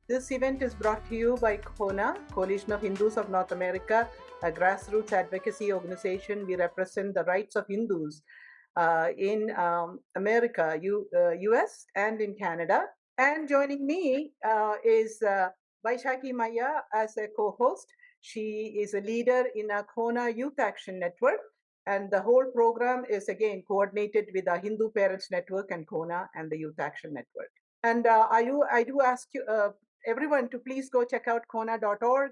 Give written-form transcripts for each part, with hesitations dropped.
This event is brought to you by CoHNA, Coalition of Hindus of North America, a grassroots advocacy organization. We represent the rights of Hindus in America, US, and in Canada. And joining me is Vaishaki Maya as a co-host. She is a leader in a CoHNA Youth Action Network. And the whole program is again coordinated with the Hindu Parents Network and CoHNA and the Youth Action Network. And I do ask you, everyone to please go check out CoHNA.org.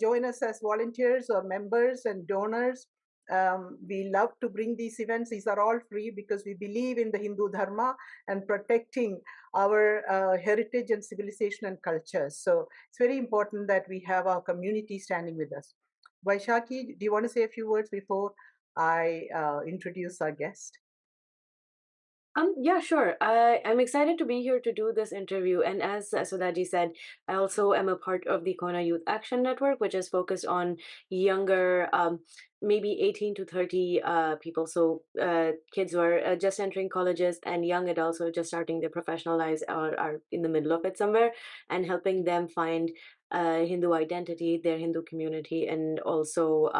Join us as volunteers or members and donors. We love to bring these events. These are all free because we believe in the Hindu Dharma and protecting our heritage and civilization and culture. So it's very important that we have our community standing with us. Vaishaki, do you want to say a few words before I introduce our guest? Yeah, sure. I'm excited to be here to do this interview. And as Sudhaji said, I also am a part of the CoHNA Youth Action Network, which is focused on younger, maybe 18 to 30 people. So kids who are just entering colleges and young adults who are just starting their professional lives or are in the middle of it somewhere, and helping them find Hindu identity, their Hindu community, and also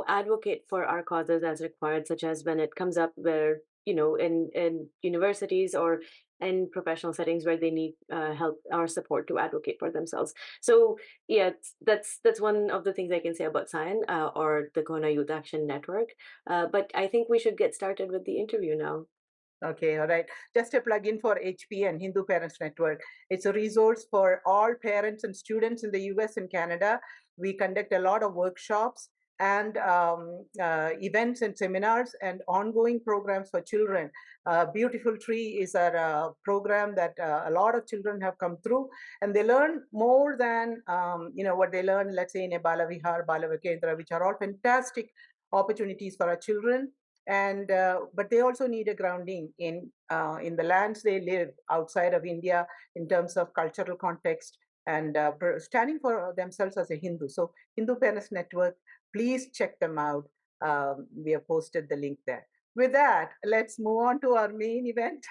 advocate for our causes as required, such as when it comes up where, in universities or in professional settings where they need help or support to advocate for themselves. So yeah, that's one of the things I can say about SIAN or the CoHNA Youth Action Network. But I think we should get started with the interview now. Okay, all right. Just a plug-in for HPN, Hindu Parents Network. It's a resource for all parents and students in the US and Canada. We conduct a lot of workshops and events and seminars and ongoing programs for children. Beautiful Tree is our program that a lot of children have come through, and they learn more than what they learn, let's say, in a Balavihar, Balavakendra, which are all fantastic opportunities for our children. And but they also need a grounding in the lands they live outside of India in terms of cultural context and standing for themselves as a Hindu. So Hindu Parents Network, please check them out. We have posted the link there. With that, let's move on to our main event.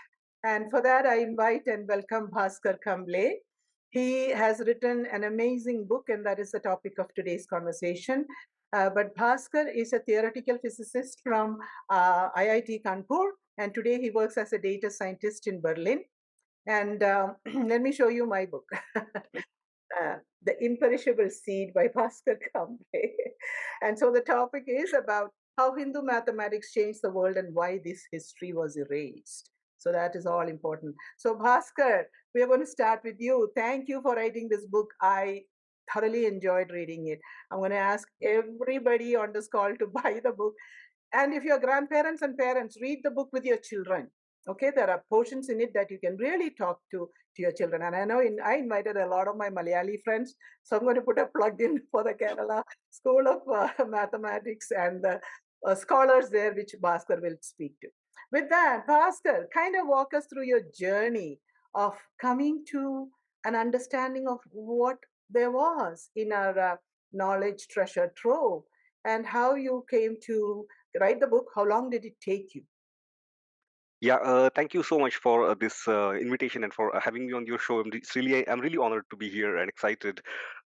And for that, I invite and welcome Bhaskar Kamble. He has written an amazing book, and that is the topic of today's conversation. But Bhaskar is a theoretical physicist from IIT Kanpur, and today he works as a data scientist in Berlin. And let me show you my book, The Imperishable Seed by Bhaskar Kamble. And so the topic is about how Hindu mathematics changed the world and why this history was erased. So that is all important. So Bhaskar, we are going to start with you. Thank you for writing this book. I thoroughly enjoyed reading it. I'm going to ask everybody on this call to buy the book. And if you're grandparents and parents, read the book with your children. Okay, there are portions in it that you can really talk to your children. And I know I invited a lot of my Malayali friends, so I'm going to put a plug in for the Kerala School of Mathematics and the scholars there, which Bhaskar will speak to. With that, Bhaskar, kind of walk us through your journey of coming to an understanding of what there was in our knowledge treasure trove and how you came to write the book. How long did it take you? Yeah, thank you so much for this invitation and for having me on your show. I'm really honored to be here and excited.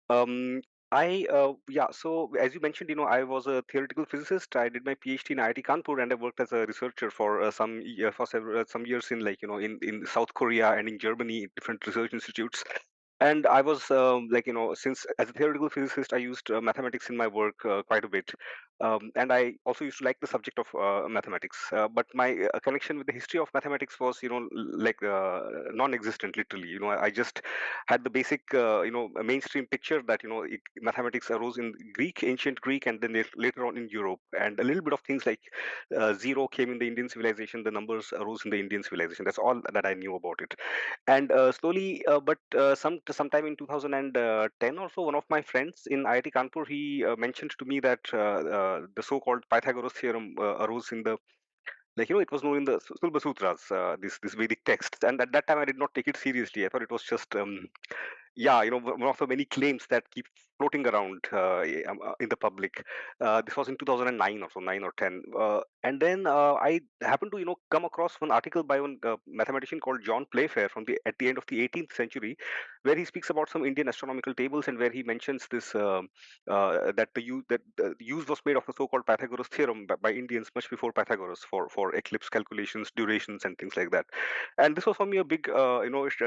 Um, so as you mentioned, I was a theoretical physicist. I did my PhD in IIT Kanpur, and I worked as a researcher for some years in in South Korea and in Germany, different research institutes. And I was since as a theoretical physicist, I used mathematics in my work quite a bit. And I also used to like the subject of mathematics. But my connection with the history of mathematics was, non-existent. Literally, I just had the basic, mainstream picture that mathematics arose in Greek, ancient Greek, and then later on in Europe, and a little bit of things like zero came in the Indian civilization, the numbers arose in the Indian civilization. That's all that I knew about it. And slowly, but sometime in 2010 or so, one of my friends in IIT Kanpur, he mentioned to me that the so-called Pythagoras theorem arose in the it was known in the Sulba Sutras, this Vedic text. And at that time, I did not take it seriously. I thought it was just one of the many claims that keep floating around in the public. This was in 2009 or so, 9 or 10. And then I happened to come across one article by one mathematician called John Playfair from the at the end of the 18th century, where he speaks about some Indian astronomical tables, and where he mentions this that the use was made of the so-called Pythagoras theorem by Indians much before Pythagoras for eclipse calculations, durations, and things like that. And this was for me a big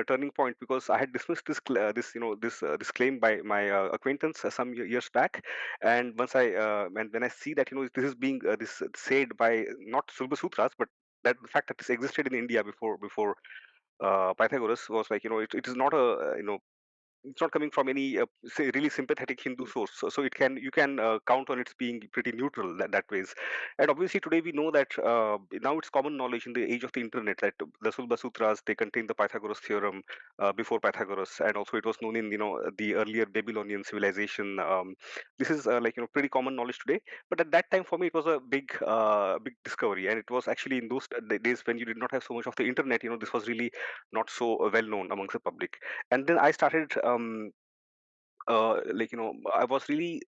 turning point, because I had dismissed this claim by my acquaintance some years back. And once I and when I see that this is being this said by not Silva Sutras, but that the fact that this existed in India before Pythagoras, was like it is not a it's not coming from any say really sympathetic Hindu source, so it can you can count on its being pretty neutral that ways. And obviously today we know that now it's common knowledge in the age of the internet that the Sulba Sutras, they contain the Pythagoras theorem before Pythagoras, and also it was known in the earlier Babylonian civilization. This is pretty common knowledge today, but at that time for me it was a big discovery, and it was actually in those days when you did not have so much of the internet. This was really not so well known amongst the public. And then I started I was really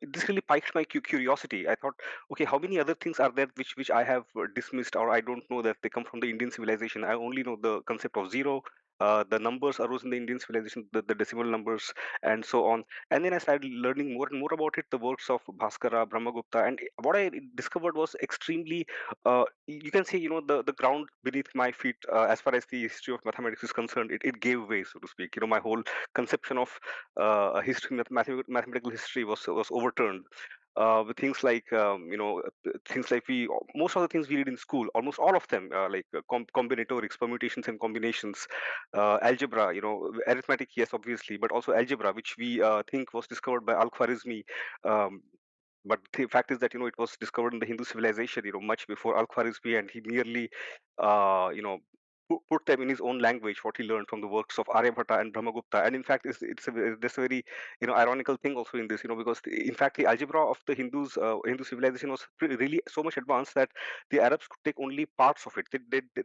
this really piqued my curiosity. I thought, okay, how many other things are there which I have dismissed, or I don't know that they come from the Indian civilization. I only know the concept of zero. The numbers arose in the Indian civilization, the decimal numbers, and so on. And then I started learning more and more about it, the works of Bhaskara, Brahmagupta, and what I discovered was extremely, you can say, the ground beneath my feet, as far as the history of mathematics is concerned, it gave way, so to speak. My whole conception of history, mathematical history was overturned. With things like things like we most of the things we read in school, almost all of them, like combinatorics, permutations and combinations, algebra, arithmetic, yes, obviously, but also algebra, which we think was discovered by Al-Khwarizmi. Um, but the fact is that it was discovered in the Hindu civilization, much before Al-Khwarizmi, and he merely, put them in his own language, what he learned from the works of Aryabhatta and Brahmagupta. And in fact, there's a very ironical thing also in this, because in fact the algebra of the Hindu civilization was really so much advanced that the Arabs could take only parts of it.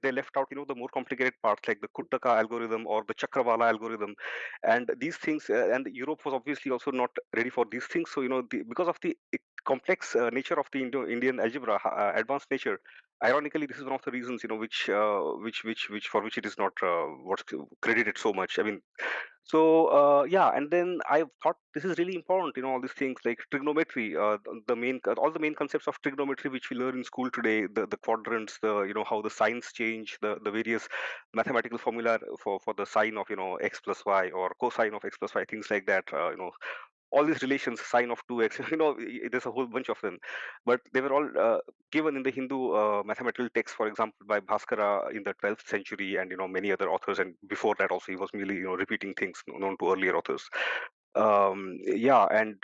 They left out the more complicated parts, like the Kuttaka algorithm or the Chakravala algorithm, and these things. And Europe was obviously also not ready for these things. So because of the complex nature of the Indian algebra, advanced nature. Ironically, this is one of the reasons, which for which it is not what's credited so much. I mean, so yeah, and then I thought this is really important. All these things like trigonometry, all the main concepts of trigonometry which we learn in school today, the quadrants, the how the signs change, the various mathematical formula for the sine of x plus y, or cosine of x plus y, things like that. All these relations, sine of 2x, there's a whole bunch of them, but they were all given in the Hindu mathematical texts, for example, by Bhaskara in the 12th century, and many other authors, and before that also he was merely repeating things known to earlier authors. Yeah, and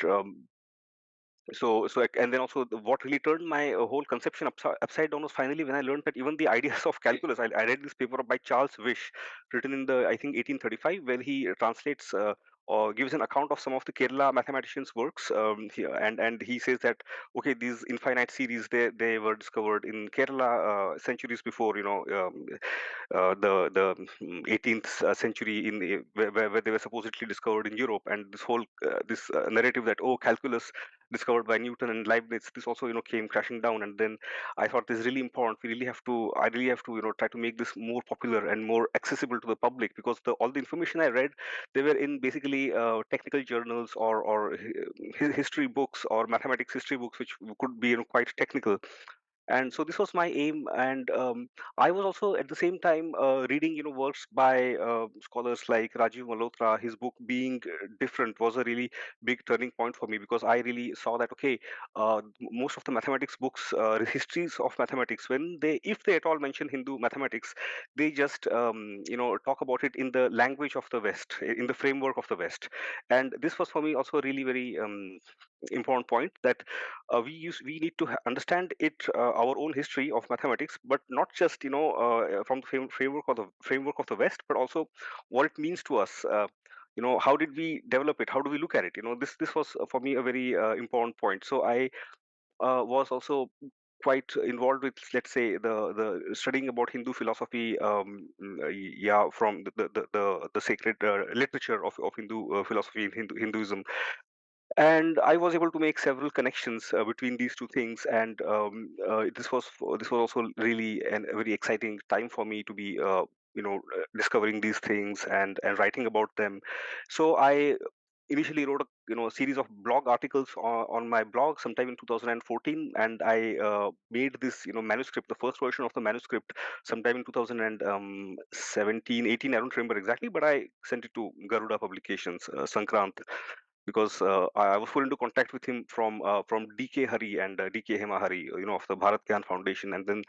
and then also what really turned my whole conception upside down was finally when I learned that even the ideas of calculus. I read this paper by Charles Wish, written in the, I think, 1835, where he translates or gives an account of some of the Kerala mathematicians' works. And he says that, okay, these infinite series, they were discovered in Kerala centuries before, the 18th century, where they were supposedly discovered in Europe. And this whole this narrative that, oh, calculus discovered by Newton and Leibniz, this also came crashing down. And then I thought, this is really important. I really have to try to make this more popular and more accessible to the public, because all the information I read, they were in basically technical journals, or history books, or mathematics history books, which could be quite technical. And so this was my aim. And I was also at the same time reading works by scholars like Rajiv Malhotra. His book Being Different was a really big turning point for me, because I really saw that, okay, most of the mathematics books, histories of mathematics, when they, if they at all mention Hindu mathematics, they just talk about it in the language of the West, in the framework of the West. And this was for me also a really very important point, that we need to understand it, our own history of mathematics, but not just from the framework of the West, but also what it means to us. How did we develop it? How do we look at it? This was for me a very important point. So I was also quite involved with, let's say, the studying about Hindu philosophy, yeah, from the sacred literature of Hindu philosophy, Hinduism. and I was able to make several connections between these two things, and this was also really a very exciting time for me to be discovering these things and writing about them. So I initially wrote a series of blog articles on my blog sometime in 2014, and I made this manuscript, the first version of the manuscript, sometime in 2017 18. I don't remember exactly, but I sent it to Garuda Publications, Sankrant, because I was put into contact with him from DK Hari and DK Hema Hari, of the Bharat Gyan Foundation, and then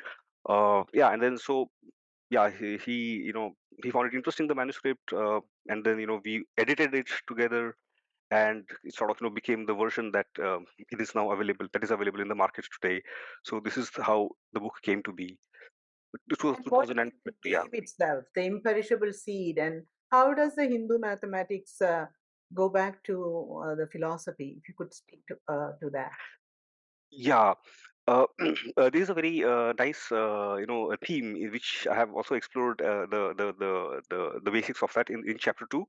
so yeah, he found it interesting, the manuscript, and then we edited it together, and it sort of became the version that it is now available, that is available in the market today. So this is how the book came to be. This was And what 2000 is and the yeah. name itself, the imperishable seed, and how does the Hindu mathematics go back to the philosophy? If you could speak to that. Yeah, this is a very nice, a theme in which I have also explored the basics of that in chapter two.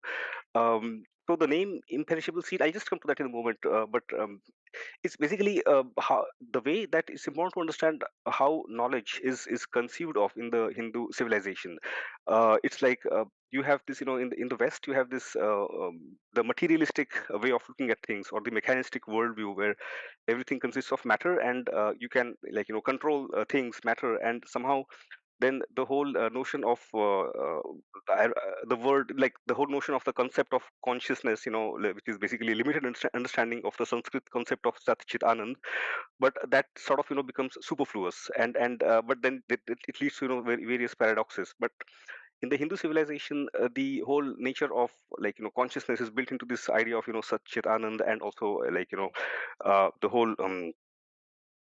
So the name imperishable seed, I'll just come to that in a moment. But it's basically how, the way that it's important to understand how knowledge is conceived of in the Hindu civilization. It's like you have this, in the West, you have this the materialistic way of looking at things, or the mechanistic worldview, where everything consists of matter, and you can, like, control things, matter, and somehow then the whole notion of the word, like the whole notion of the concept of consciousness, which is basically limited understanding of the Sanskrit concept of Sat Chit Anand, but that sort of becomes superfluous, and but then it leads to various paradoxes. But in the Hindu civilization, the whole nature of, like, consciousness is built into this idea of Sat Chit Anand, and also the whole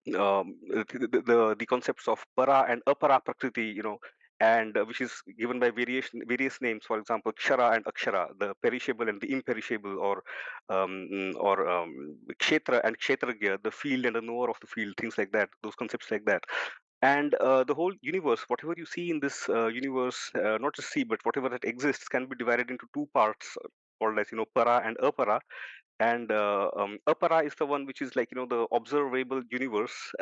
the concepts of para and apara prakriti, and which is given by various names. For example, kshara and akshara, the perishable and the imperishable, or kshetra and kshetragya, the field and the knower of the field, things like that. Those concepts like that. And the whole universe, whatever you see in this universe, not just see, but whatever that exists, can be divided into two parts, called as para and apara. And apara is the one which is, like, the observable universe,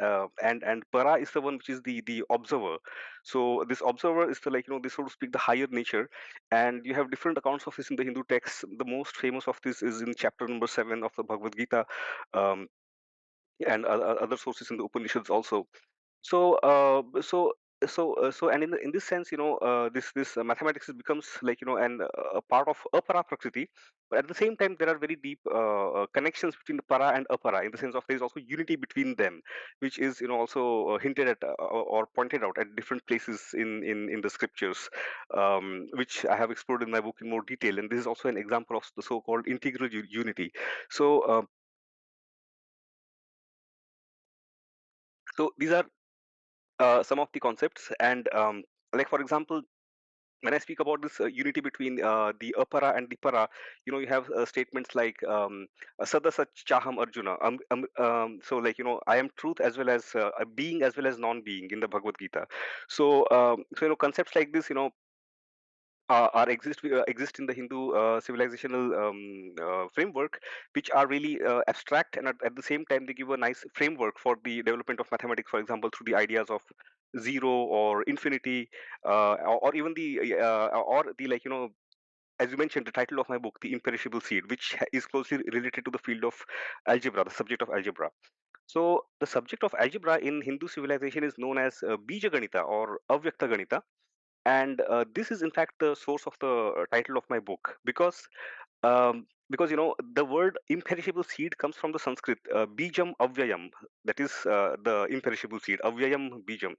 and para is the one which is the observer. So this observer is the, like, this, so to speak, the higher nature. And you have different accounts of this in the Hindu texts. The most famous of this is in chapter number 7 of the Bhagavad Gita, um, and other sources in the Upanishads also. So and in this sense, this mathematics becomes, like, a part of apara prakriti. But at the same time, there are very deep connections between the para and apara, in the sense of there is also unity between them, which is, also hinted at, or pointed out at different places in the scriptures, which I have explored in my book in more detail. And this is also an example of the so-called integral unity. So these are some of the concepts. And like, for example, when I speak about this unity between the apara and the para, you have statements like sada sach chaham arjuna, so, like, I am truth as well as a being as well as non-being, in the Bhagavad Gita. So concepts like this, exist in the Hindu civilizational framework, which are really abstract, and at the same time they give a nice framework for the development of mathematics. For example, through the ideas of zero or infinity, or even the, like, as you mentioned, the title of my book, The Imperishable Seed, which is closely related to the field of algebra, the subject of algebra. So the subject of algebra in Hindu civilization is known as Bija Ganita, or Avyakta Ganita. And this is in fact the source of the title of my book, because the word imperishable seed comes from the Sanskrit bijam avyayam, that is the imperishable seed, avyayam bijam.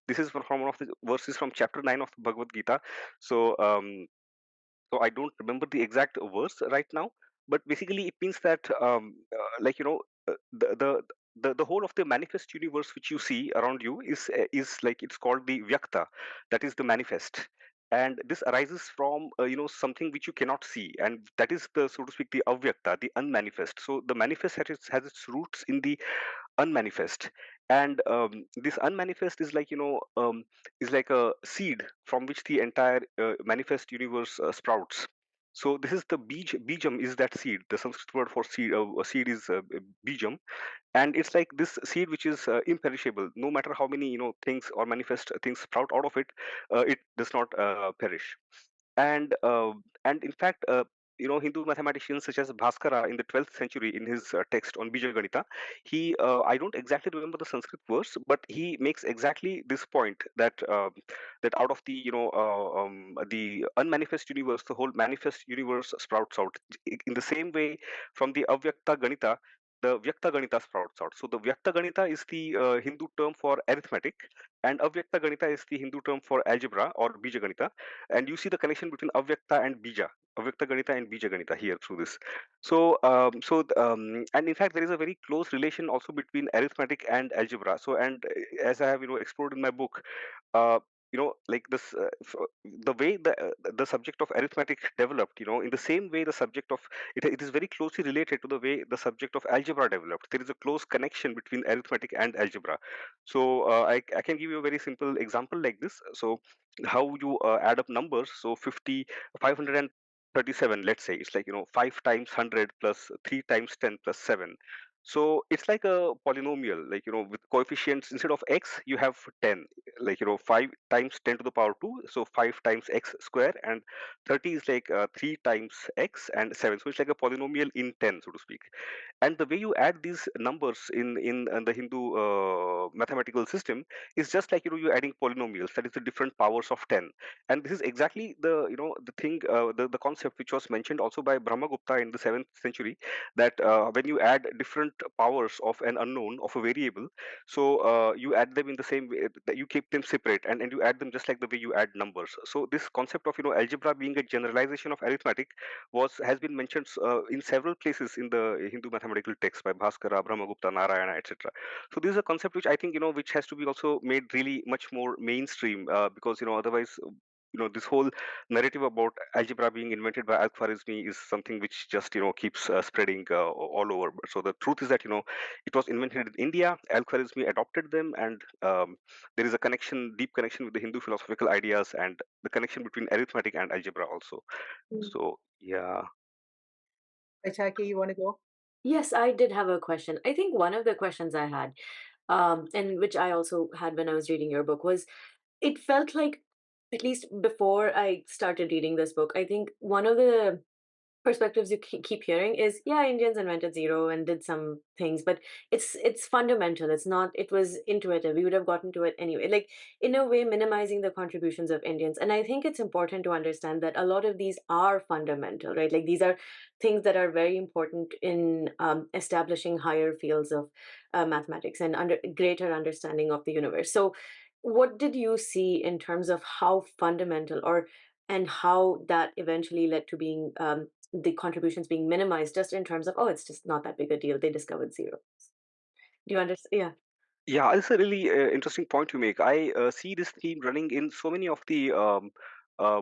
This is from one of the verses from chapter 9 of the Bhagavad Gita. So I don't remember the exact verse right now, but basically it means that, like, the whole of the manifest universe which you see around you is like, it's called the vyakta, that is the manifest. And this arises from something which you cannot see, and that is the, so to speak, the avyakta, the unmanifest. So the manifest has its roots in the unmanifest. And this unmanifest is like, is like a seed from which the entire manifest universe sprouts. So this is the bijam is that seed. The Sanskrit word for seed, seed is bijam, and it's like this seed which is imperishable. No matter how many things or manifest things sprout out of it, it does not perish. And uh, and in fact, Hindu mathematicians such as Bhaskara in the 12th century, in his text on Bija Ganita, he I don't exactly remember the Sanskrit verse, but he makes exactly this point that that out of the the unmanifest universe, the whole manifest universe sprouts out. In the same way, from the Avyakta Ganita, the Vyakta Ganita sprouts out. So the Vyakta Ganita is the Hindu term for arithmetic, and Avyakta Ganita is the Hindu term for algebra or Bija Ganita. And you see the connection between Avyakta and Bija, Avyakta Ganita and Bija Ganita here through this. And in fact, there is a very close relation also between arithmetic and algebra. So, and as I have explored in my book, uh, like this, the way the subject of arithmetic developed, in the same way the subject of it is very closely related to the way the subject of algebra developed. There is a close connection between arithmetic and algebra. So I can give you a very simple example like this. So how you add up numbers. So 50, 537, let's say, it's like 5 times 100 plus 3 times 10 plus 7. So it's like a polynomial, like with coefficients. Instead of x you have 10, like 5 times 10 to the power 2, so 5 times x square, and 30 is like 3 times x and 7. So it's like a polynomial in 10, so to speak. And the way you add these numbers in the Hindu mathematical system is just like you're adding polynomials, that is the different powers of 10. And this is exactly the thing, the concept which was mentioned also by Brahmagupta in the 7th century, that when you add different powers of an unknown of a variable, so you add them in the same way, that you keep them separate, and you add them just like the way you add numbers. So this concept of algebra being a generalization of arithmetic has been mentioned in several places in the Hindu mathematical texts by Bhaskara, Brahmagupta, Narayana, etc. So this is a concept which I think which has to be also made really much more mainstream, because otherwise this whole narrative about algebra being invented by Al-Khwarizmi is something which just keeps spreading all over. So the truth is that it was invented in India. Al-Khwarizmi adopted them, and there is a connection, deep connection with the Hindu philosophical ideas, and the connection between arithmetic and algebra also. Mm. So yeah. Vaishaki, you want to go? Yes, I did have a question. I think one of the questions I had, and which I also had when I was reading your book, was it felt like, at least before I started reading this book, I think one of the perspectives you keep hearing is, yeah, Indians invented zero and did some things, but it's fundamental. It's not, it was intuitive, we would have gotten to it anyway, like, in a way minimizing the contributions of Indians. And I think it's important to understand that a lot of these are fundamental, right? Like, these are things that are very important in establishing higher fields of mathematics and greater understanding of the universe. So what did you see in terms of how fundamental, or and how that eventually led to being the contributions being minimized, just in terms of, oh, it's just not that big a deal, they discovered zero. Do you understand? Yeah. Yeah, it's a really interesting point you make. I see this theme running in so many of the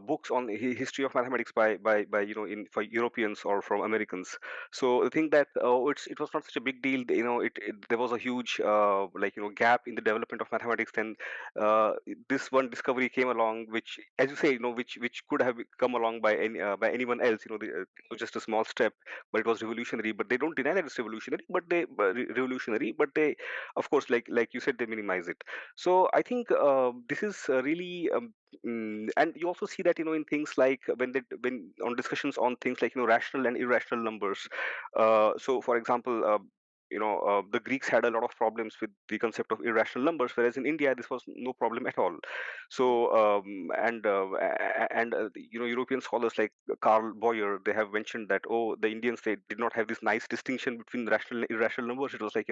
books on history of mathematics by in for Europeans or from Americans. So I think that it was not such a big deal. There was a huge gap in the development of mathematics. Then this one discovery came along, which, as you say, which could have come along by anyone else. It was just a small step, but it was revolutionary. But they don't deny that it's revolutionary. But they, of course, like you said, they minimize it. So I think this is really and you also see that in things like when on discussions on things like rational and irrational numbers. So for example, the Greeks had a lot of problems with the concept of irrational numbers, whereas in India this was no problem at all. So European scholars like Carl Boyer, they have mentioned that, oh, the Indians, they did not have this nice distinction between rational and irrational numbers. It was like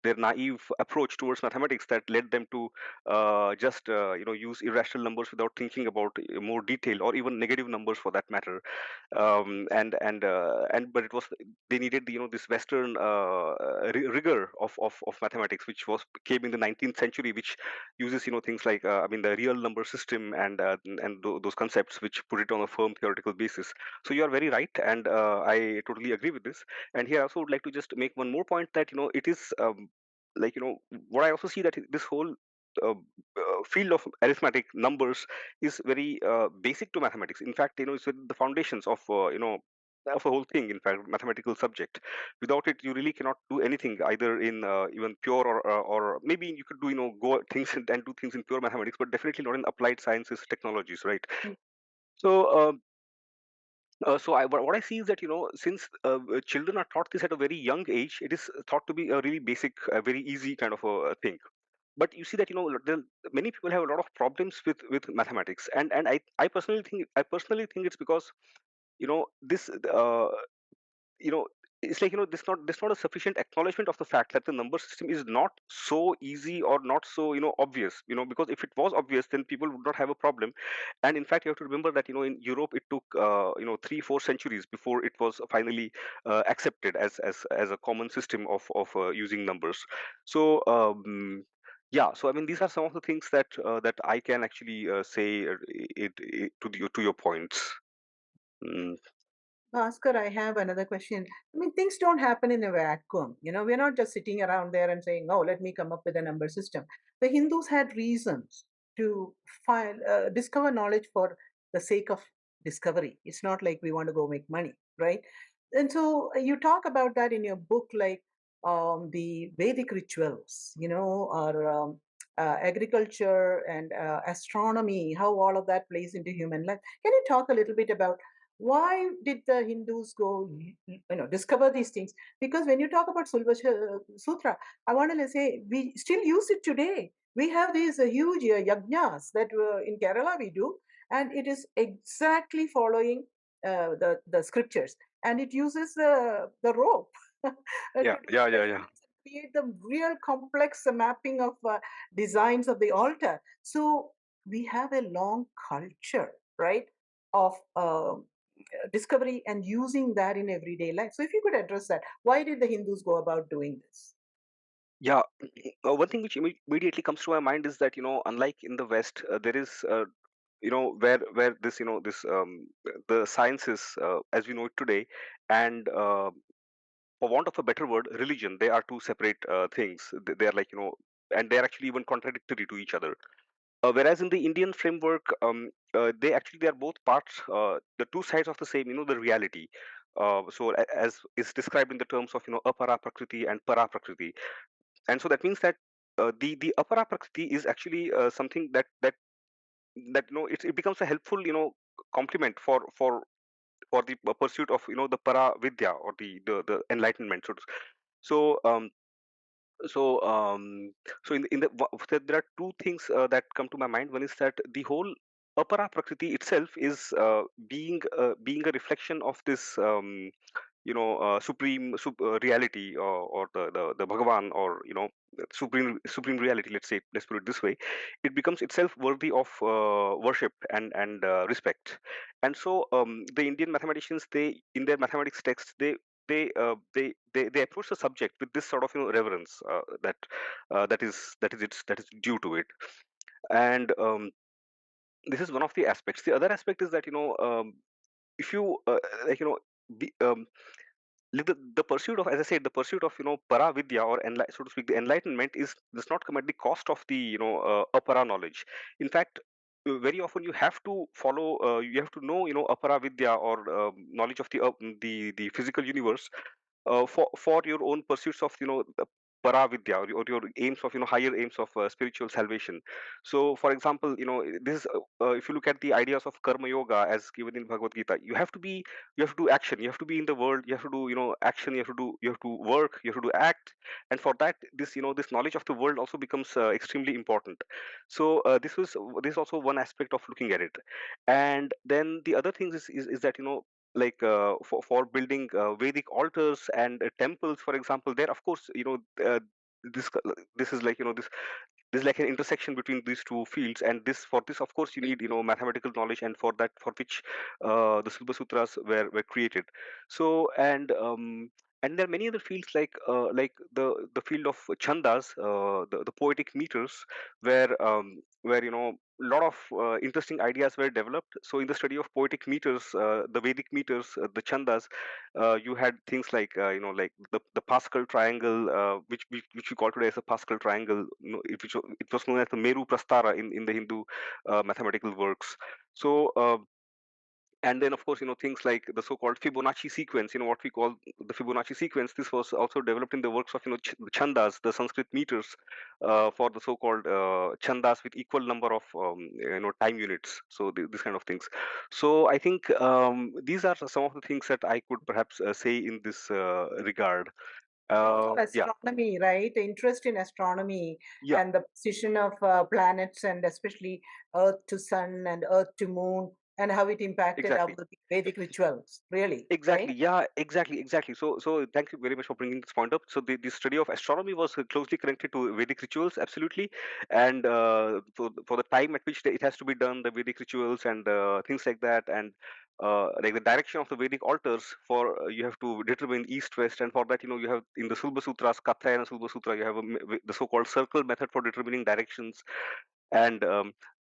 their naive approach towards mathematics that led them to just use irrational numbers without thinking about more detail, or even negative numbers for that matter. And but it was, they needed this Western rigor of mathematics, which came in the 19th century, which uses things like the real number system, and those concepts which put it on a firm theoretical basis. So you are very right, and I totally agree with this. And here I also would like to just make one more point, that it is what I also see, that this whole field of arithmetic, numbers, is very basic to mathematics. In fact, it's the foundations of of a whole thing. In fact, mathematical subject. Without it, you really cannot do anything, either in even pure, or maybe you could do go things and do things in pure mathematics, but definitely not in applied sciences, technologies, right? So. What I see is that since children are taught this at a very young age, it is thought to be a really basic, very easy kind of a thing. But you see that many people have a lot of problems with mathematics, and I personally think it's because this you know it's like this not a sufficient acknowledgement of the fact that the number system is not so easy, or not so obvious, because if it was obvious, then people would not have a problem. And in fact, you have to remember that in Europe it took 3-4 centuries before it was finally accepted as a common system of using numbers. So yeah, so I mean, these are some of the things that I can actually say, to your points. Mm, Bhaskar, I have another question. I mean, things don't happen in a vacuum. We're not just sitting around there and saying, "Oh, let me come up with a number system." The Hindus had reasons to discover knowledge for the sake of discovery. It's not like we want to go make money, right? And so you talk about that in your book, like the Vedic rituals, or agriculture and astronomy, how all of that plays into human life. Can you talk a little bit about why did the Hindus go, discover these things? Because when you talk about Sutra, I want to say we still use it today. We have these huge yajnas that in Kerala we do, and it is exactly following the scriptures, and it uses the rope to yeah, do yeah, yeah, yeah. measurements and create the real complex mapping of designs of the altar. So we have a long culture, right, of discovery and using that in everyday life. So if you could address that, why did the Hindus go about doing this? Yeah, one thing which immediately comes to my mind is that unlike in the West, there is where this this the sciences, as we know it today, and for want of a better word, religion, they are two separate things. They are like and they are actually even contradictory to each other. Whereas in the Indian framework, they are both parts, the two sides of the same, the reality. As is described in the terms of apara prakriti and para prakriti. And so that means that the apara prakriti is actually something that it becomes a helpful complement for the pursuit of the para vidya, or the enlightenment. So um so um there are two things that come to my mind. One is that the whole apara prakriti itself is being a reflection of this supreme reality, or the Bhagavan, or supreme reality. Let's put it this way. It becomes itself worthy of worship and respect. And so the Indian mathematicians, they in their mathematics texts, they approach the subject with this sort of reverence, that is due to it. And this is one of the aspects. The other aspect is that if you like be, the pursuit of, as I said, the pursuit of para vidya, or so to speak, the enlightenment does not come at the cost of the apara knowledge. In fact, very often you have to follow, you have to know apara vidya, or knowledge of the physical universe, for your own pursuits of para vidya, or your aims of higher aims of spiritual salvation. So for example, this is if you look at the ideas of karma yoga as given in Bhagavad Gita, you have to do action, you have to be in the world, you have to do action, you have to work, you have to do act. And for that, this knowledge of the world also becomes extremely important. So this is also one aspect of looking at it. And then the other thing is that like for building Vedic altars and temples, for example, there of course this this is like this is like an intersection between these two fields. And for this, of course, you need mathematical knowledge, and for which the Silva Sutras were created. So and and there are many other fields like the field of chandas, the poetic meters, where a lot of interesting ideas were developed. So in the study of poetic meters, the Vedic meters, the chandas, you had things like like the Pascal triangle, which we call today as a Pascal triangle, it was known as the Meru Prastara in the Hindu mathematical works. So and then of course things like the so-called Fibonacci sequence, what we call the Fibonacci sequence. This was also developed in the works of the chandas, the Sanskrit meters, for the so-called chandas with equal number of time units. So these kind of things. So I think these are some of the things that I could perhaps say in this regard. Yeah. Astronomy, right? Interest in astronomy Yeah, and the position of planets, and especially Earth to Sun and Earth to Moon, and how it impacted our exactly. Vedic rituals. Really, right? Exactly. Yeah, exactly. So thank you very much for bringing this point up. So the study of astronomy was closely connected to Vedic rituals, absolutely. And for the time at which it has to be done, the Vedic rituals and things like that, and like the direction of the Vedic altars, for you have to determine east west, and for that you have in the Sulba Sutras, Kathayana and Sulba Sutra, you have the so-called circle method for determining directions. And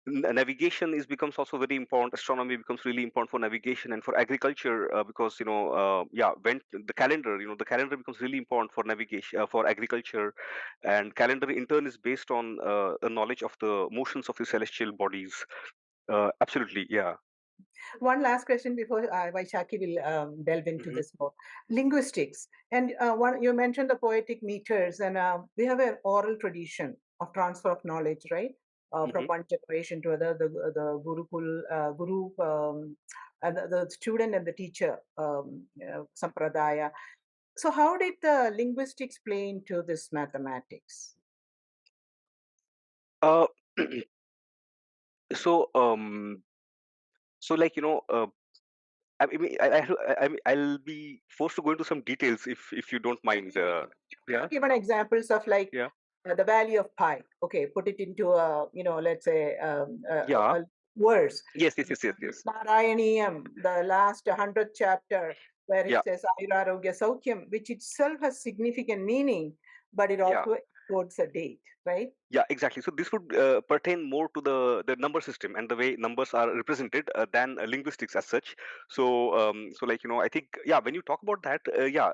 navigation is becomes also very important. Astronomy becomes really important for navigation and for agriculture, because yeah, when the calendar becomes really important for navigation, for agriculture. And calendar in turn is based on the knowledge of the motions of the celestial bodies. Absolutely, yeah. One last question before Vaishaki will delve into Hmm. this more. Linguistics. And one you mentioned the poetic meters, and we have an oral tradition of transfer of knowledge, right? From Hmm. one generation to another, the guru, and the student and the teacher sampradaya. So, how did the linguistics play into this mathematics? uh, so like I mean, I'll be forced to go into some details if you don't mind. You Yeah, have given examples of like yeah, the value of pi. Okay, put it into a, let's say yeah. a verse. Yes. Narayaniyam, the last 100th chapter, where it Yeah, says Ayurarogya Saukyam, which itself has significant meaning, but it yeah. also quotes a date, right? Yeah, exactly. So this would pertain more to the number system and the way numbers are represented than linguistics as such. So so like I think, yeah, when you talk about that, yeah.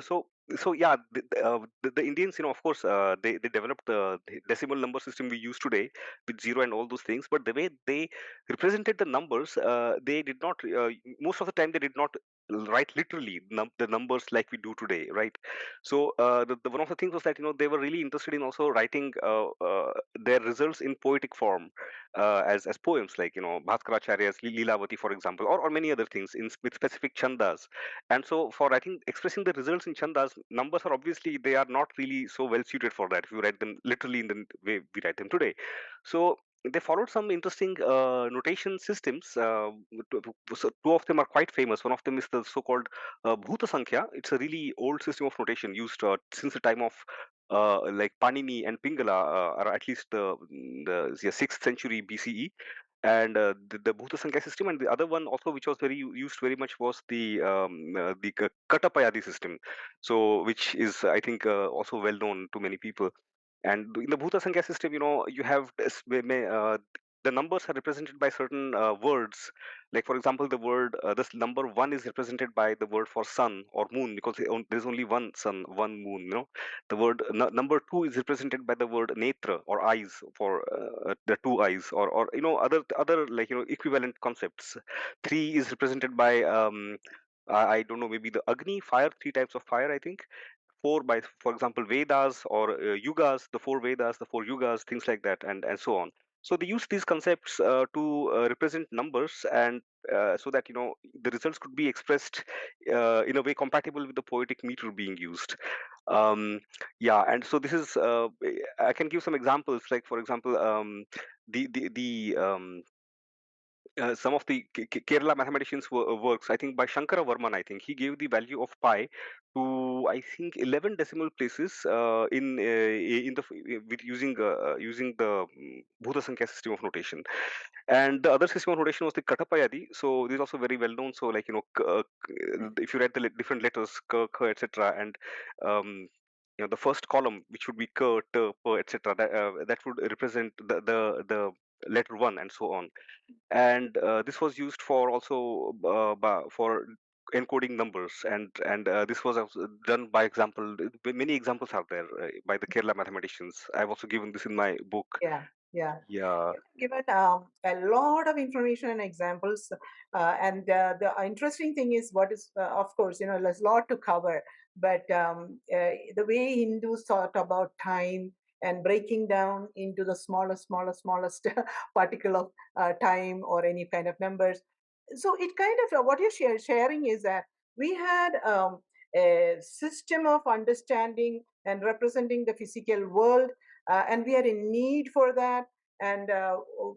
So yeah, the Indians, of course, they developed the decimal number system we use today with zero and all those things. But the way they represented the numbers, they did not, most of the time they did not write literally the numbers like we do today, right? So the one of the things was that they were really interested in also writing their results in poetic form, as poems, like Bhaskaracharya's Leelavati, for example, or many other things with specific chandas. And so for, I think, expressing the results in chandas, numbers are obviously, they are not really so well suited for that if you write them literally in the way we write them today. So they followed some interesting notation systems. So two of them are quite famous. One of them is the so-called Bhuta Sankhya. It's a really old system of notation used since the time of like Panini and Pingala, or at least the 6th century BCE. And the Bhuta Sankhya system, and the other one also which was used very much was the Katapayadi system, so which is, I think, also well known to many people. And in the Bhuta Sankhya system, you have the numbers are represented by certain words. Like, for example, this number one is represented by the word for sun or moon, because there's only one sun, one moon. The word number two is represented by the word netra, or eyes, for the two eyes, or other, like equivalent concepts. Three is represented by I don't know, maybe the Agni, fire, three types of fire, I think. Four by, for example, Vedas, or Yugas, the four Vedas, the four Yugas, things like that, and so on. So they use these concepts to represent numbers, and so that the results could be expressed in a way compatible with the poetic meter being used. Yeah, and so this is, I can give some examples. Like, for example, the some of the Kerala mathematicians works, I think by Shankara Varman, I think he gave the value of pi to, I think, 11 decimal places in the with using the Bhuta Sankhya system of notation. And the other system of notation was the Katapayadi. So this is also very well known. So like if you read the different letters, k, k, etc., and the first column, which would be k, t, p, etc., that would represent the letter one, and so on. And this was used for also for encoding numbers, and this was also done by example. Many examples are there by the Kerala mathematicians. I've also given this in my book. Yeah, yeah. Yeah. Given a lot of information and examples, and the interesting thing is what is, of course, there's a lot to cover, but the way Hindus thought about time and breaking down into the smallest particle of time or any kind of numbers. So it kind of, what you're sharing is that we had a system of understanding and representing the physical world, and we are in need for that. And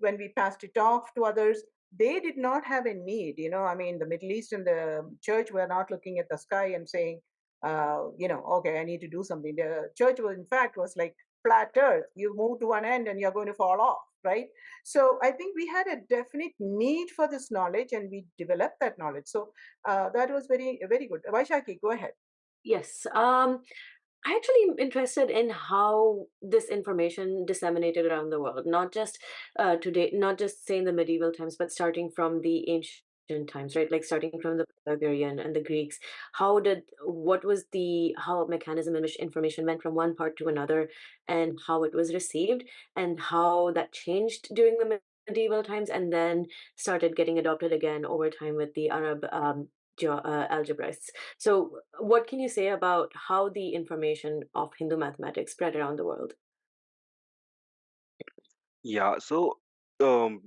when we passed it off to others, they did not have a need. I mean, the Middle East and the church were not looking at the sky and saying, okay, I need to do something. The church was, in fact, was like flat earth. You move to one end and you're going to fall off, right? So I think we had a definite need for this knowledge, and we developed that knowledge. So that was very, very good. Vaishaki, go ahead. Yes. I actually am interested in how this information disseminated around the world, not just today, not just say in the medieval times, but starting from the ancient times, right? Like starting from the Pythagorean and the Greeks. What was the how mechanism in which information went from one part to another, and how it was received, and how that changed during the medieval times, and then started getting adopted again over time with the Arab algebraists. So, what can you say about how the information of Hindu mathematics spread around the world? Yeah. So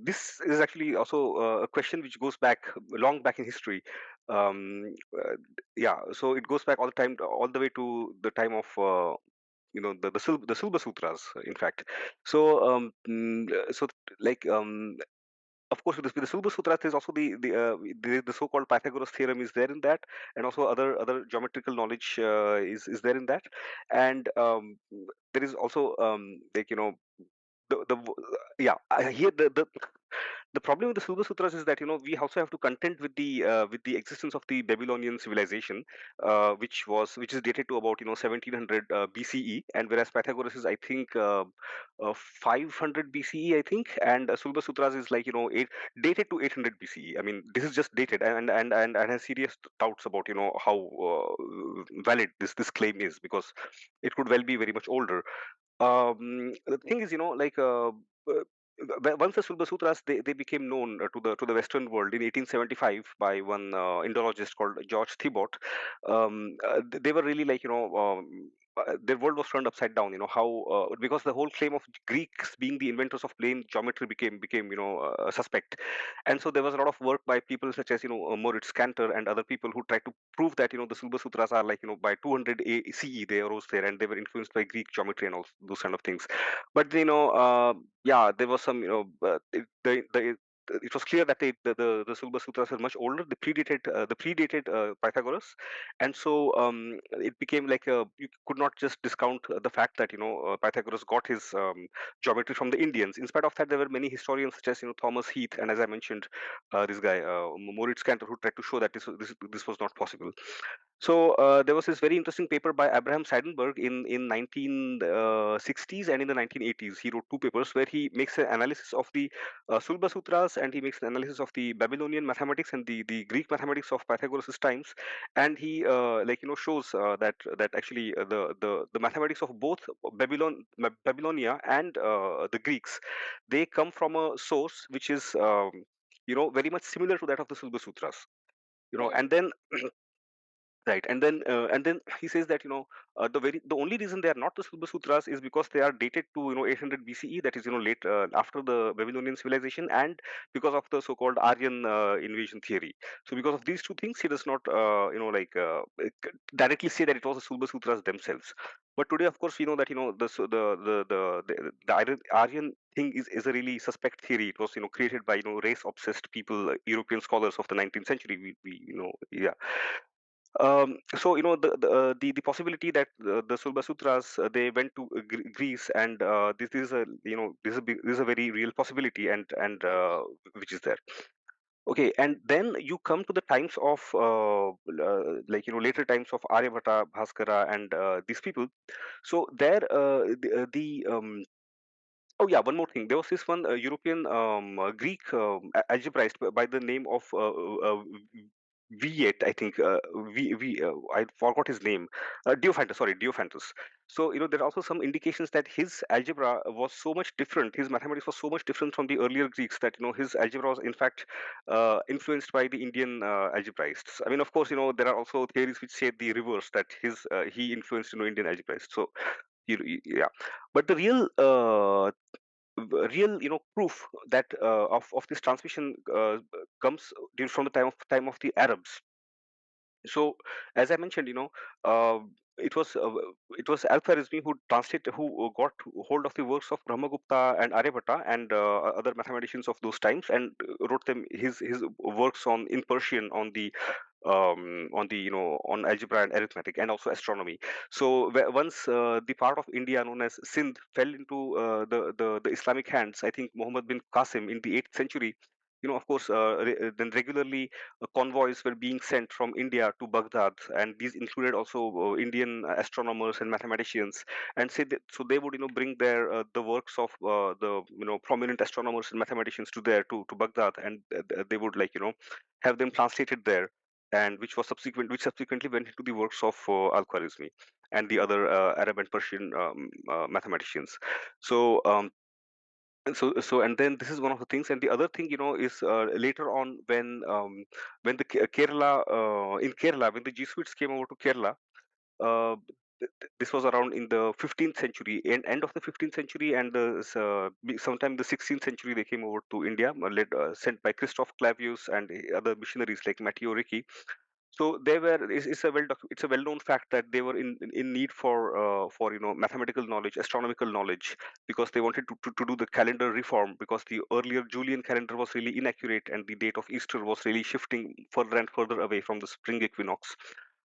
this is actually also a question which goes back long back in history. Yeah. So it goes back all the time, all the way to the time of the Silva Sutras, in fact. So like of course, with the Silva Sutras, there's also the so-called Pythagoras theorem is there in that, and also other geometrical knowledge is there in that, and there is also the yeah here the problem with the Silva Sutras is that we also have to contend with the existence of the Babylonian civilization, which is dated to about 1700 BCE, and whereas Pythagoras is, I think, 500 BCE, I think, and Silva Sutras is like dated to 800 BCE. I mean, this is just dated, and has serious doubts about how valid this claim is, because it could well be very much older. The thing is, once the Silva Sutras, they became known to the Western world in 1875 by one Indologist called George Thibaut. They were really like their world was turned upside down. How because the whole claim of Greeks being the inventors of plane geometry became suspect, and so there was a lot of work by people such as Moritz Cantor and other people who tried to prove that the Silva Sutras are like by 200 CE they arose there, and they were influenced by Greek geometry and all those kind of things. But yeah, there was some it was clear that the Silva Sutras are much older. They predated Pythagoras, and so it became like you could not just discount the fact that Pythagoras got his geometry from the Indians. In spite of that, there were many historians such as Thomas Heath, and as I mentioned, this guy Moritz Cantor, who tried to show that this was not possible. So there was this very interesting paper by Abraham Seidenberg in 1960s and in the 1980s. He wrote two papers where he makes an analysis of the Sulba Sutras, and he makes an analysis of the Babylonian mathematics and the Greek mathematics of Pythagoras' times, and he shows that actually the mathematics of both Babylonia and the Greeks, they come from a source which is very much similar to that of the Sulba Sutras. And then Right, and then he says that the only reason they are not the Silva Sutras is because they are dated to 800 BCE, that is late after the Babylonian civilization, and because of the so-called Aryan invasion theory. So because of these two things, he does not directly say that it was the Silva Sutras themselves. But today, of course, we know that the Aryan thing is a really suspect theory. It was created by race obsessed people, European scholars of the 19th century. We yeah. So the possibility that the Sulba Sutras they went to Greece, and this is a this is a very real possibility, and which is there. Okay, and then you come to the times of later times of Aryabhata, Bhaskara, and these people. So there oh yeah, one more thing. There was this one European Greek algebraist by the name of V8, I think. I forgot his name. Diophantus, sorry, Diophantus. So there are also some indications that his algebra was so much different. His mathematics was so much different from the earlier Greeks that his algebra was in fact influenced by the Indian algebraists. I mean, of course, there are also theories which say the reverse, that he influenced Indian algebraists. So yeah, but the real proof that of this transmission comes from the time of the Arabs. So as I mentioned, uh, it was uh, it was Al-Khwarizmi who got hold of the works of Brahmagupta and Aryabhatta and other mathematicians of those times, and wrote them his works in Persian on the on algebra and arithmetic and also astronomy. So once the part of India known as Sindh fell into the Islamic hands, I think Muhammad bin Qasim in the 8th century, of course, then regularly convoys were being sent from India to Baghdad, and these included also Indian astronomers and mathematicians. And so they would bring their the works of the prominent astronomers and mathematicians to Baghdad, and they would have them translated there, and which subsequently went into the works of Al-Khwarizmi and the other Arab and Persian mathematicians. So and then this is one of the things, and the other thing is later on when the Kerala in Kerala, when the Jesuits came over to Kerala, uh, this was around in the 15th century, end of the 15th century, and sometime the 16th century they came over to India, sent by Christoph Clavius and other missionaries like Matteo Ricci. So they were. It's a well-known fact that they were in need for mathematical knowledge, astronomical knowledge, because they wanted to do the calendar reform, because the earlier Julian calendar was really inaccurate and the date of Easter was really shifting further and further away from the spring equinox.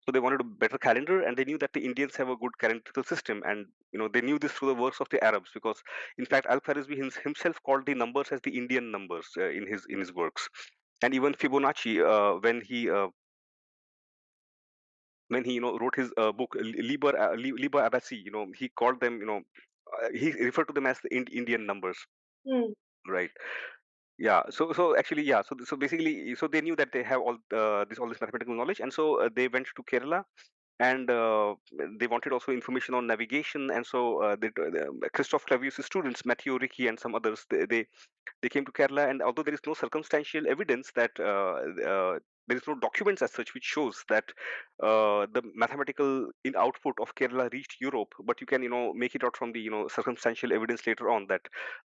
So they wanted a better calendar, and they knew that the Indians have a good calendrical system, and they knew this through the works of the Arabs, because in fact Al-Khwarizmi himself called the numbers as the Indian numbers in his works. And even Fibonacci, when he wrote his book Liber Abaci, he called them he referred to them as the Indian numbers, Hmm. right? Yeah, so actually, yeah, so basically, so they knew that they have all this mathematical knowledge, and so they went to Kerala, and they wanted also information on navigation, and so Christoph Clavius' students, Matteo Ricci and some others, they came to Kerala, and although there is no circumstantial evidence that there is no documents as such which shows that the mathematical output of Kerala reached Europe, but you can make it out from the circumstantial evidence later on that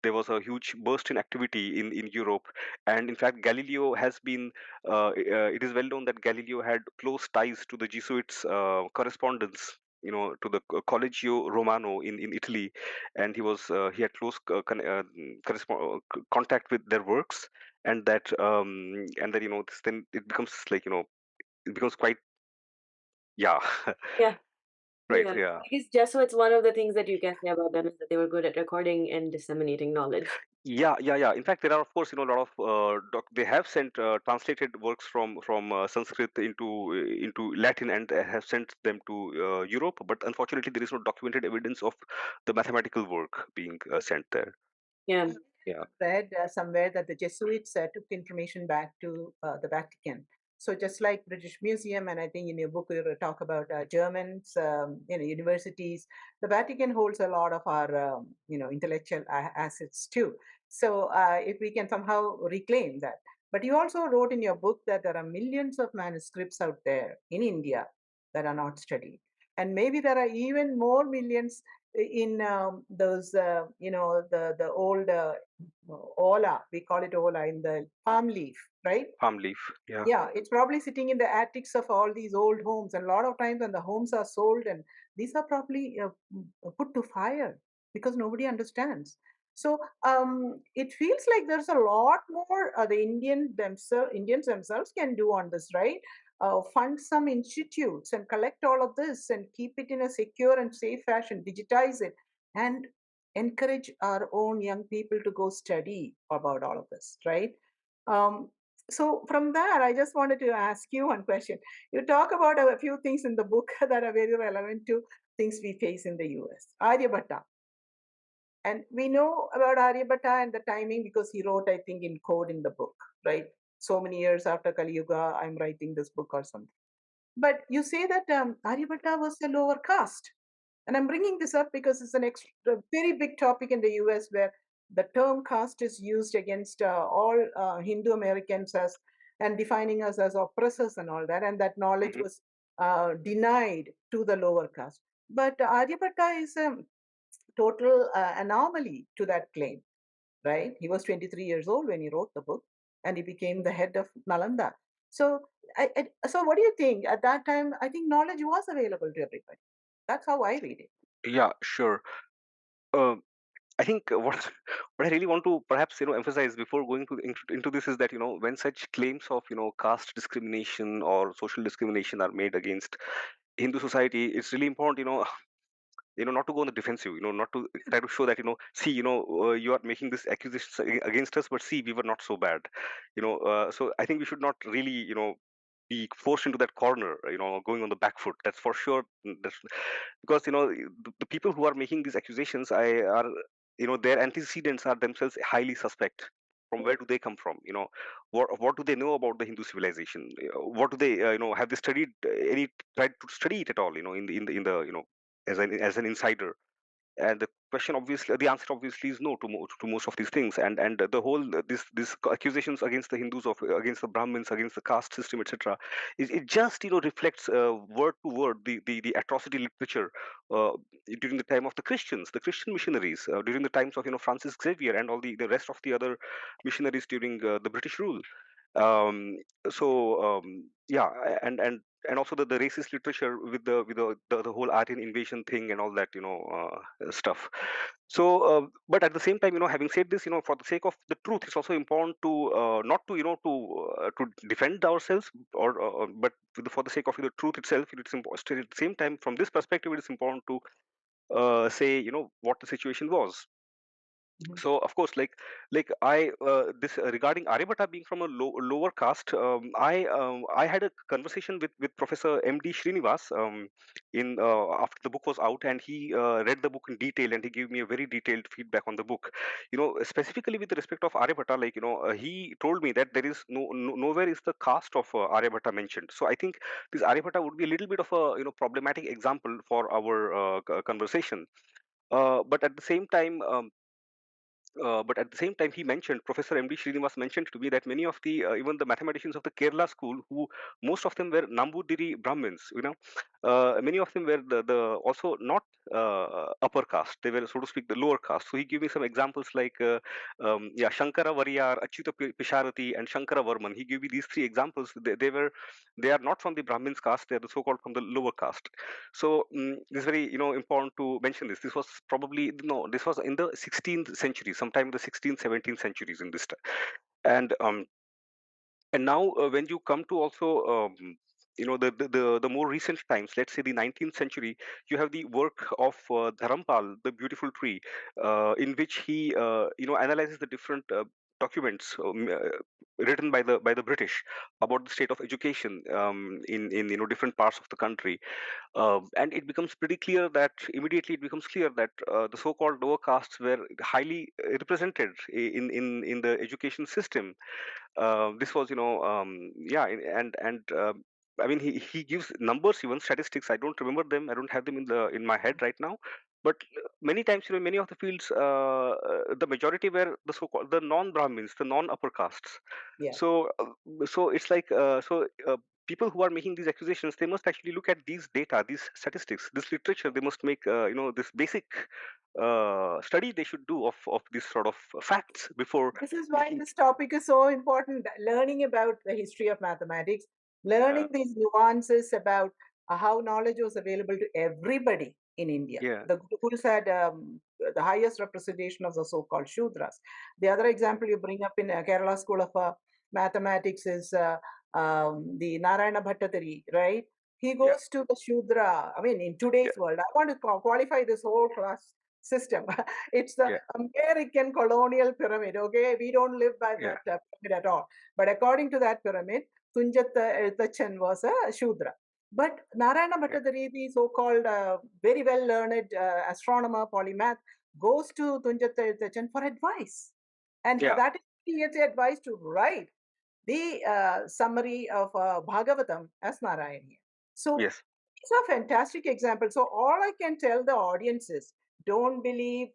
there was a huge burst in activity in Europe, and in fact Galileo has been it is well known that Galileo had close ties to the Jesuits' correspondence. To the Collegio Romano in Italy, and he had close contact with their works, and then then it becomes it becomes quite, yeah. Yeah. Right, Yeah. yeah. I guess Jesuits, one of the things that you can say about them is that they were good at recording and disseminating knowledge. Yeah. In fact, there are, of course, a lot of they have sent translated works from Sanskrit into Latin, and have sent them to Europe. But unfortunately, there is no documented evidence of the mathematical work being sent there. Yeah. Yeah. Read somewhere that the Jesuits took information back to the Vatican. So just like British Museum, and I think in your book you talk about Germans, universities, the Vatican holds a lot of our intellectual assets too. So if we can somehow reclaim that. But you also wrote in your book that there are millions of manuscripts out there in India, that are not studied. And maybe there are even more millions in those, the old ola, we call it ola, in the palm leaf, right? Palm leaf. Yeah. Yeah, it's probably sitting in the attics of all these old homes. And a lot of times when the homes are sold, and these are probably put to fire because nobody understands. So it feels like there's a lot more the Indians themselves can do on this, right? Fund some institutes and collect all of this and keep it in a secure and safe fashion, digitize it, and encourage our own young people to go study about all of this, right? Um, so from that, I just wanted to ask you one question. You talk about a few things in the book that are very relevant to things we face in the US. Aryabhatta. And we know about Aryabhatta and the timing because he wrote, I think, in code in the book, right? So many years after Kali Yuga, I'm writing this book or something. But you say that Aryabhatta was a lower caste. And I'm bringing this up because it's a very big topic in the US where the term caste is used against all Hindu Americans as and defining us as oppressors and all that, and that knowledge Hmm. was denied to the lower caste. But Aryabhatta is a total anomaly to that claim, right? He was 23 years old when he wrote the book, and he became the head of Nalanda. So, so what do you think? At that time, I think knowledge was available to everybody. That's how I read it. Yeah, sure. Uh, I think what what I really want to perhaps emphasize before going into this is that when such claims of caste discrimination or social discrimination are made against Hindu society, it's really important not to go on the defensive, not to try to show that see you are making this accusations against us, but see, we were not so bad, so I think we should not really be forced into that corner, going on the back foot. That's for sure. That's because the people who are making these accusations I are their antecedents are themselves highly suspect. From where do they come from? What do they know about the Hindu civilization? What do they have they studied any tried to study it at all, in the as an insider? And the answer obviously is no to, to most of these things. And the whole this accusations against the Hindus of against the Brahmins, against the caste system, etc. It just reflects word to word the atrocity literature uh, during the time of the Christians, the Christian missionaries, during the times of Francis Xavier and all the rest of the other missionaries during the British rule. um, yeah, and also the racist literature with the whole Aryan invasion thing and all that stuff. So but at the same time, having said this, for the sake of the truth, it's also important to not to to defend ourselves, but for the sake of the truth itself, it's important at the same time. From this perspective, it is important to say what the situation was. Mhm. So of course, like I this regarding Aryabhatta being from a lower caste, I had a conversation with Professor MD Srinivas in after the book was out, and he read the book in detail, and he gave me a very detailed feedback on the book, specifically with respect of Aryabhatta. He told me that there is nowhere is the caste of Aryabhatta mentioned. So I think this Aryabhatta would be a little bit of a problematic example for our conversation. But at the same time, he mentioned, Professor MD Srinivas mentioned to me that many of the even the mathematicians of the Kerala school, who most of them were Nambudiri Brahmins, many of them were the also not upper caste. They were, so to speak, the lower caste. So he gave me some examples like Shankara Variyar, Achyuta Pisharati, and Shankara Varman. He gave me these three examples. They are not from the Brahmins caste. They are the so-called from the lower caste. So this is very important to mention this. This was probably no, this was in the 16th century, sometime in the 16th, 17th centuries in this time. And now when you come to also the more recent times, let's say the 19th century, you have the work of Dharampal, the beautiful tree, in which he analyzes the different documents written by the British about the state of education in different parts of the country. And it becomes pretty clear that immediately it becomes clear that the so-called lower castes were highly represented in the education system. This was yeah, and I mean, he gives numbers, even statistics. I don't remember them, I don't have them in my head right now, but many times, many of the fields, the majority were the so-called the non-Brahmins, the non-upper castes. Yeah. So so it's like people who are making these accusations, they must actually look at these data, these statistics, this literature. They must make this basic study they should do of these sort of facts before This is why making. this topic is so important. Learning about the history of mathematics, uh, learning these nuances about how knowledge was available to everybody in India. yeah, The Gurukuls had the highest representation of the so-called Shudras. The other example you bring up in Kerala School of Mathematics is the Narayana Bhattacharya, right? He yeah, goes to the Shudra. I mean, in today's yeah, world, I want to qualify this whole class system. It's the yeah, American colonial pyramid. Okay, we don't live by yeah, that pyramid at all. But according to that pyramid, Tunjata Elthachan was a Shudra. But Narayana yeah, Bhattacharya, the so-called very well learned astronomer, polymath, goes to Tunjata Elthachan for advice. And yeah, that is, he gets advice to write the summary of Bhagavatam as Narayaniya. So yes, it's a fantastic example. So all I can tell the audience is don't believe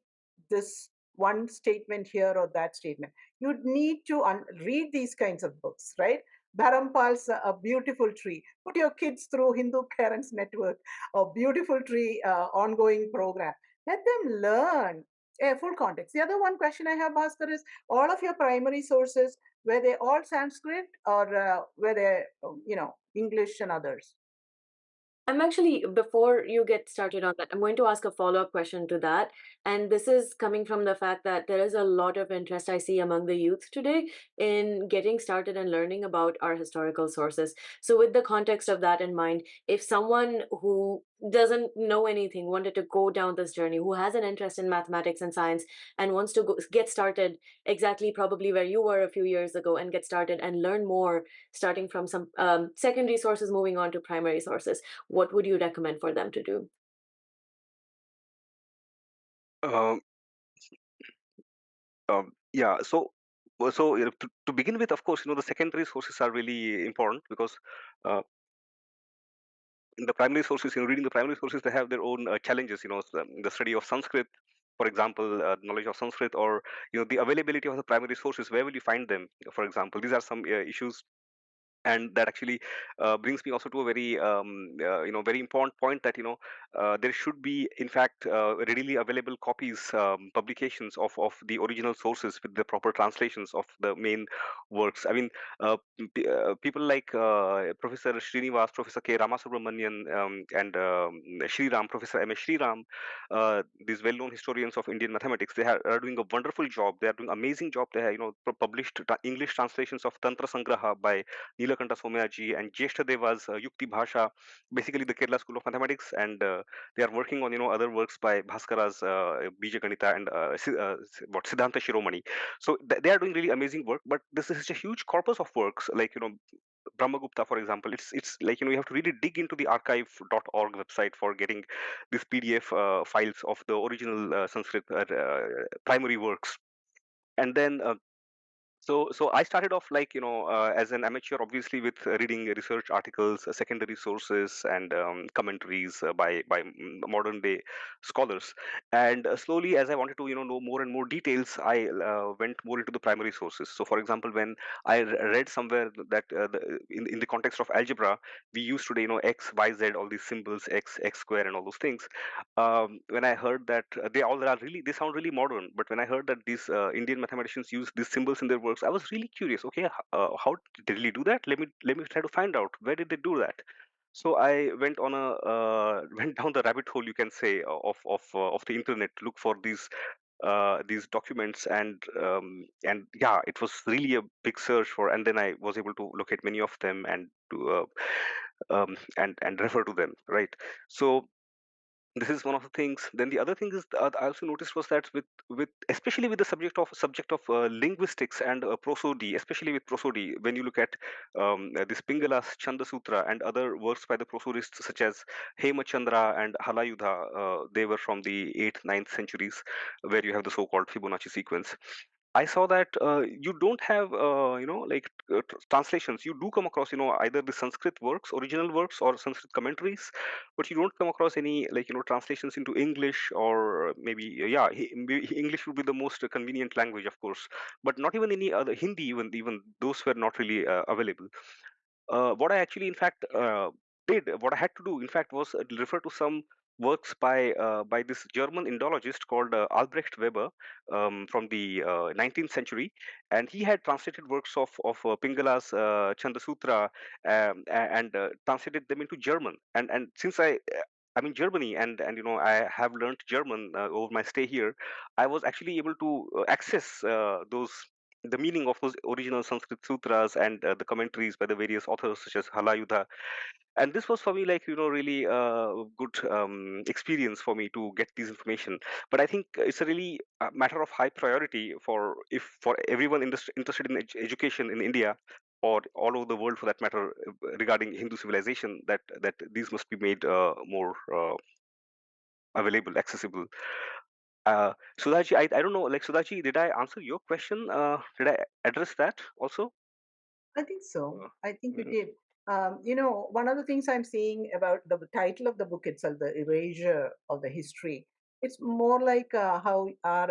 this one statement here or that statement. You need to read these kinds of books, right? Dharampal's A Beautiful Tree. Put your kids through Hindu Parents Network, a Beautiful Tree ongoing program. Let them learn a full context. The other one question I have, Bhaskar, is all of your primary sources, were they all Sanskrit or were they, English and others? I'm actually, before you get started on that, I'm going to ask a follow-up question to that. And this is coming from the fact that there is a lot of interest I see among the youth today in getting started and learning about our historical sources. So, with the context of that in mind, if someone who doesn't know anything wanted to go down this journey, who has an interest in mathematics and science and wants to get started exactly probably where you were a few years ago and get started and learn more, starting from some secondary sources, moving on to primary sources, what would you recommend for them to do? um, yeah. So to begin with, of course, the secondary sources are really important because uh, in the primary sources, reading the primary sources, they have their own challenges. The study of Sanskrit, for example, knowledge of Sanskrit, or the availability of the primary sources. Where will you find them? For example, these are some issues, and that actually brings me also to a very very important point that there should be, in fact, readily available copies, publications of the original sources with the proper translations of the main works. I mean, people like Professor Srinivas, Professor K Ramasubramanian, and Professor M S Shriram, these well-known historians of Indian mathematics, they are doing a wonderful job. They are doing amazing job. They have published English translations of Tantra Sangraha by Nilakanta Somyaji and Jyeshta Deva's Yukti Bhasha, basically the Kerala School of Mathematics, and they are working on other works by Bhaskara's Bija Ganita and Siddhanta Shiromani. So they are doing really amazing work. But this is such a huge corpus of works, like Brahmagupta, for example. It's like you have to really dig into the archive.org website for getting these PDF files of the original Sanskrit primary works, and then so I started off, like as an amateur, obviously, with reading research articles, secondary sources, and commentaries by modern day scholars. And slowly, as I wanted to know more and more details, I went more into the primary sources. So, for example, when I read somewhere that in the context of algebra, we use today x, y, z, all these symbols, x square, and all those things. When I heard that they sound really modern, but when I heard that these Indian mathematicians use these symbols in their works, I was really curious. Okay, how did they really do that? Let me try to find out where did they do that. So I went on a went down the rabbit hole, you can say, of the internet to look for these documents, and yeah, it was really a big search for, and then I was able to locate many of them and to and refer to them, right? So this is one of the things. Then the other thing is, I also noticed was that with especially with the subject of linguistics and prosody, especially with prosody, when you look at this Pingala's Chanda Sutra and other works by the prosodists such as Hemachandra and Halayudha, they were from the 8th, 9th centuries, where you have the so-called Fibonacci sequence. I saw that you don't have, translations. You do come across, either the Sanskrit works, original works, or Sanskrit commentaries, but you don't come across any, like, translations into English, or maybe, yeah, maybe English would be the most convenient language, of course, but not even any other Hindi. Even those were not really available. what I actually, in fact, what I had to do, in fact, was refer to some works by this German Indologist called Albrecht Weber from the 19th century, and he had translated works of Pingala's Chanda Sutra and translated them into German. And since I'm in Germany, and I have learned German over my stay here, I was actually able to access those the meaning of those original Sanskrit sutras and the commentaries by the various authors such as Halayudha. And this was for me like really good experience for me to get this information. But I think it's a really matter of high priority for everyone interested in education in India or all over the world for that matter regarding Hindu civilization that these must be made more available, accessible. Sudhaji, I don't know, like Sudhaji, did I answer your question? Did I address that also? I think so. Uh, I think you mm, did. One of the things I'm seeing about the title of the book itself, The Erasure of the History, it's more like how our,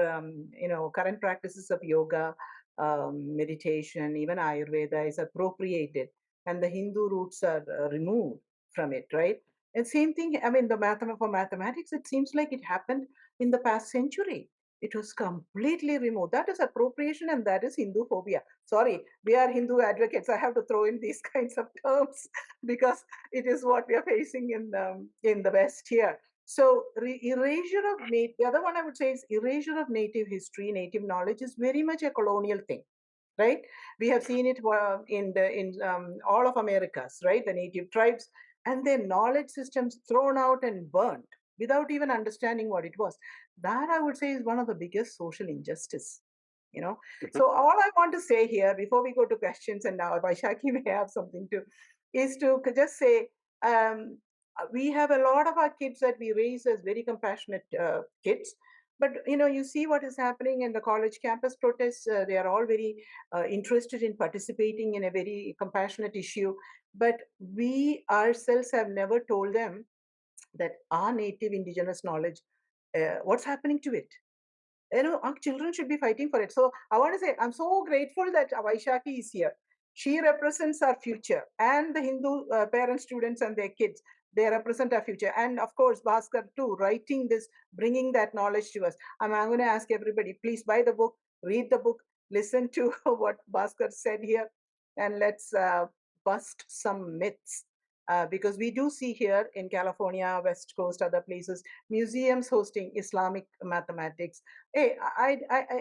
current practices of yoga, meditation, even Ayurveda is appropriated and the Hindu roots are removed from it, right? And same thing, I mean, for mathematics, it seems like it happened in the past century. It was completely removed. That is appropriation and that is Hindu phobia. Sorry, we are Hindu advocates. I have to throw in these kinds of terms because it is what we are facing in the West here. So erasure of the other one I would say is erasure of native history, native knowledge is very much a colonial thing, right? We have seen it in all of Americas, right? The native tribes and their knowledge systems thrown out and burnt without even understanding what it was. That I would say is one of the biggest social injustice. You know, mhm. so all I want to say here before we go to questions, and now Vaishaki may have something to, is to just say we have a lot of our kids that we raise as very compassionate kids, but you see what is happening in the college campus protests. They are all very interested in participating in a very compassionate issue, but we ourselves have never told them that our native indigenous knowledge, what's happening to it. Our children should be fighting for it. So I want to say I'm so grateful that Vaishaki is here. She represents our future, and the Hindu parents, students, and their kids. They represent our future, and of course, Bhaskar too, writing this, bringing that knowledge to us. I'm going to ask everybody, please buy the book, read the book, listen to what Bhaskar said here, and let's bust some myths. Because we do see here in California, West Coast, other places, museums hosting Islamic mathematics. Hey,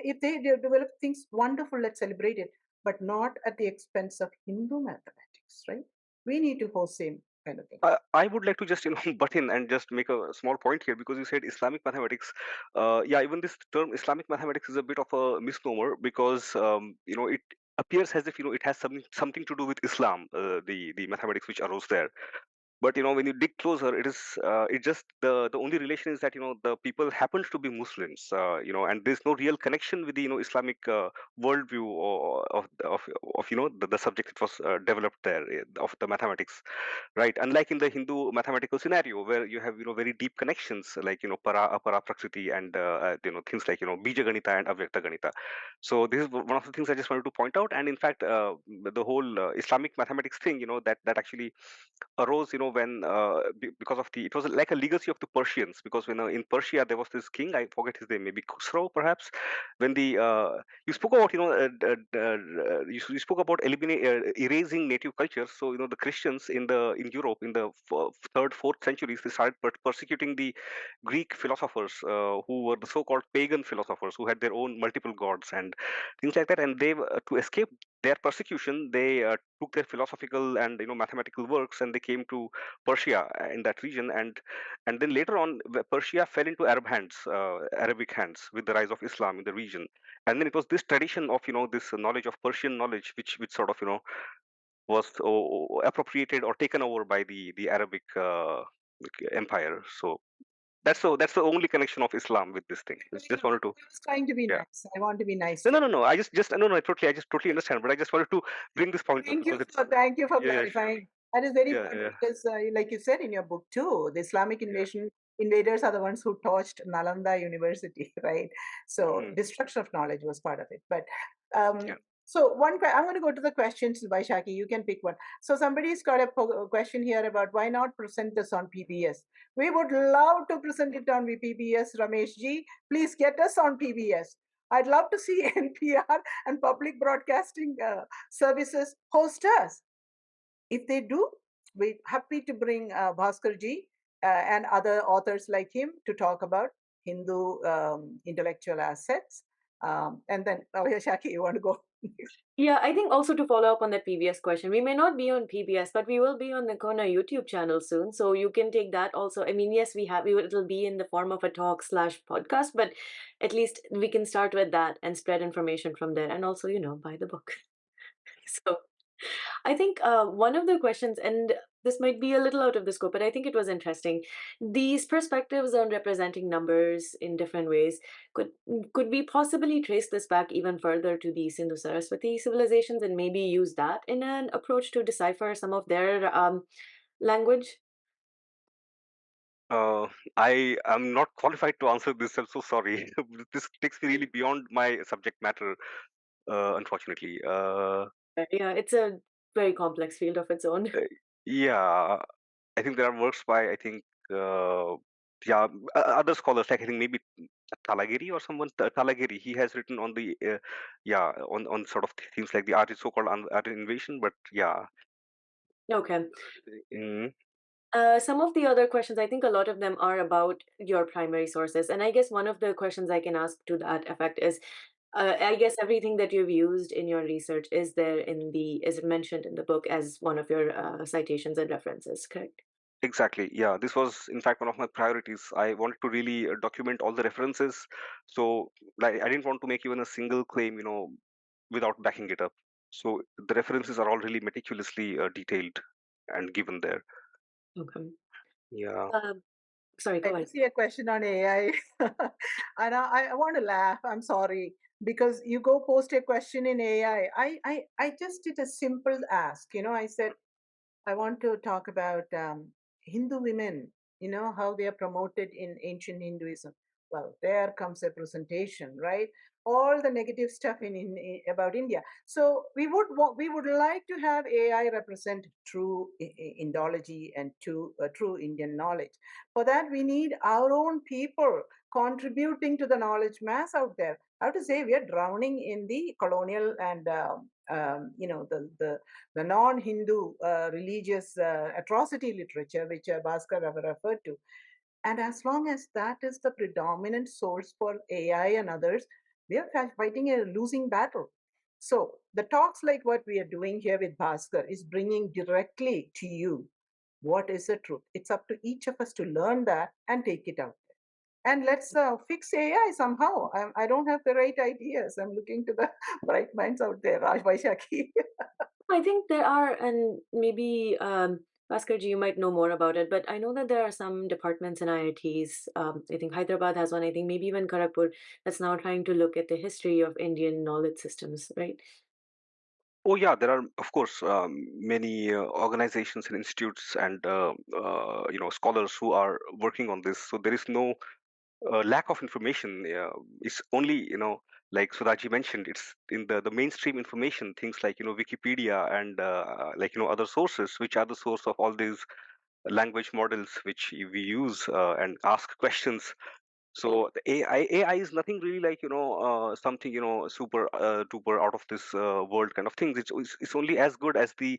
if they develop things, wonderful, let's celebrate it, but not at the expense of Hindu mathematics, right? We need to host same kind of thing. I would like to just butt in and just make a small point here because you said Islamic mathematics. Yeah, even this term Islamic mathematics is a bit of a misnomer because it appears as if it has something to do with Islam, the mathematics which arose there. But when you dig closer, it just the only relation is that the people happens to be Muslims, and there's no real connection with the Islamic worldview or of the subject that was developed there of the mathematics, right? Unlike in the Hindu mathematical scenario where you have very deep connections like para apara prakriti and things like bija ganita and avyakta ganita. So this is one of the things I just wanted to point out. And in fact, the whole Islamic mathematics thing, that actually arose when because of it was like a legacy of the Persians, because when in Persia there was this king, I forget his name, maybe Khusro perhaps, when the you spoke about you spoke about erasing native cultures. So the Christians in Europe in the third fourth centuries, they started persecuting the Greek philosophers who were the so-called pagan philosophers who had their own multiple gods and things like that. And they to escape their persecution, they took their philosophical and mathematical works, and they came to Persia in that region. And then later on, Persia fell into Arabic hands with the rise of Islam in the region. And then it was this tradition of this knowledge of Persian knowledge which sort of was appropriated or taken over by the Arabic empire. So that's the only connection of Islam with this thing. Just wanted to, I was trying to be yeah. nice. I want to be nice No, to no, you. no, no. I just totally understand, but I just wanted to bring this point Thank you because it's, for thank you for yeah, yeah, clarifying. That is very yeah, important yeah, because, like you said in your book too, the Islamic yeah, invaders are the ones who torched Nalanda University, right? So mhm, destruction of knowledge was part of it. But yeah. So I'm going to go to the questions, Vaishaki. You can pick one. So somebody's got a question here about why not present this on PBS. We would love to present it on PBS, Ramesh ji. Please get us on PBS. I'd love to see NPR and public broadcasting services host us. If they do, we're happy to bring Bhaskar ji and other authors like him to talk about Hindu intellectual assets. And then, Shaki, you want to go? Yeah, I think also to follow up on that PBS question, we may not be on PBS, but we will be on the CoHNA YouTube channel soon. So you can take that also. I mean, yes, it'll be in the form of a talk slash podcast, but at least we can start with that and spread information from there. And also, buy the book. So I think one of the questions, and this might be a little out of the scope, but I think it was interesting. These perspectives on representing numbers in different ways, could we possibly trace this back even further to the Sindhu Saraswati civilizations and maybe use that in an approach to decipher some of their language? I am not qualified to answer this. I'm so sorry. This takes me really beyond my subject matter, unfortunately. Yeah, it's a very complex field of its own. Uh, yeah, I think there are works by, I think, uh, yeah, other scholars, like I think maybe Talagiri or someone, Talagiri, he has written on the, yeah, on sort of themes like the so-called art invasion, but yeah. Okay. Mm, Some of the other questions, I think a lot of them are about your primary sources. And I guess one of the questions I can ask to that effect is, I guess everything that you've used in your research is mentioned in the book as one of your citations and references, correct? exactly. Yeah, this was in fact one of my priorities. I wanted to really document all the references. So, like, I didn't want to make even a single claim, without backing it up. So the references are all really meticulously detailed and given there. Okay. Yeah. Sorry, I go ahead. see a question on AI, and I want to laugh. I'm sorry because you go post a question in AI. I just did a simple ask. I said I want to talk about Hindu women, how they are promoted in ancient Hinduism. Well, there comes a presentation, right? All the negative stuff about India. So we would like to have AI represent true Indology and true Indian knowledge. For that, we need our own people contributing to the knowledge mass out there. I have to say, we are drowning in the colonial and the non-Hindu religious atrocity literature, which Bhaskar referred to. And as long as that is the predominant source for AI and others, we are fighting a losing battle. So the talks like what we are doing here with Bhaskar is bringing directly to you what is the truth. It's up to each of us to learn that and take it out. And let's fix AI somehow. I don't have the right ideas. I'm looking to the bright minds out there, Raj Vaishaki. I think there are, and maybe Bhaskar ji, you might know more about it, but I know that there are some departments in IITs. I think Hyderabad has one. I think maybe even Kharagpur that's now trying to look at the history of Indian knowledge systems, right? Oh, yeah, there are, of course, many organizations and institutes and scholars who are working on this. So there is no lack of information. It's only, like Sudaji mentioned, it's in the mainstream information, things like Wikipedia and other sources, which are the source of all these language models which we use and ask questions. So the AI is nothing really like something super duper out of this world kind of things. It's only as good as the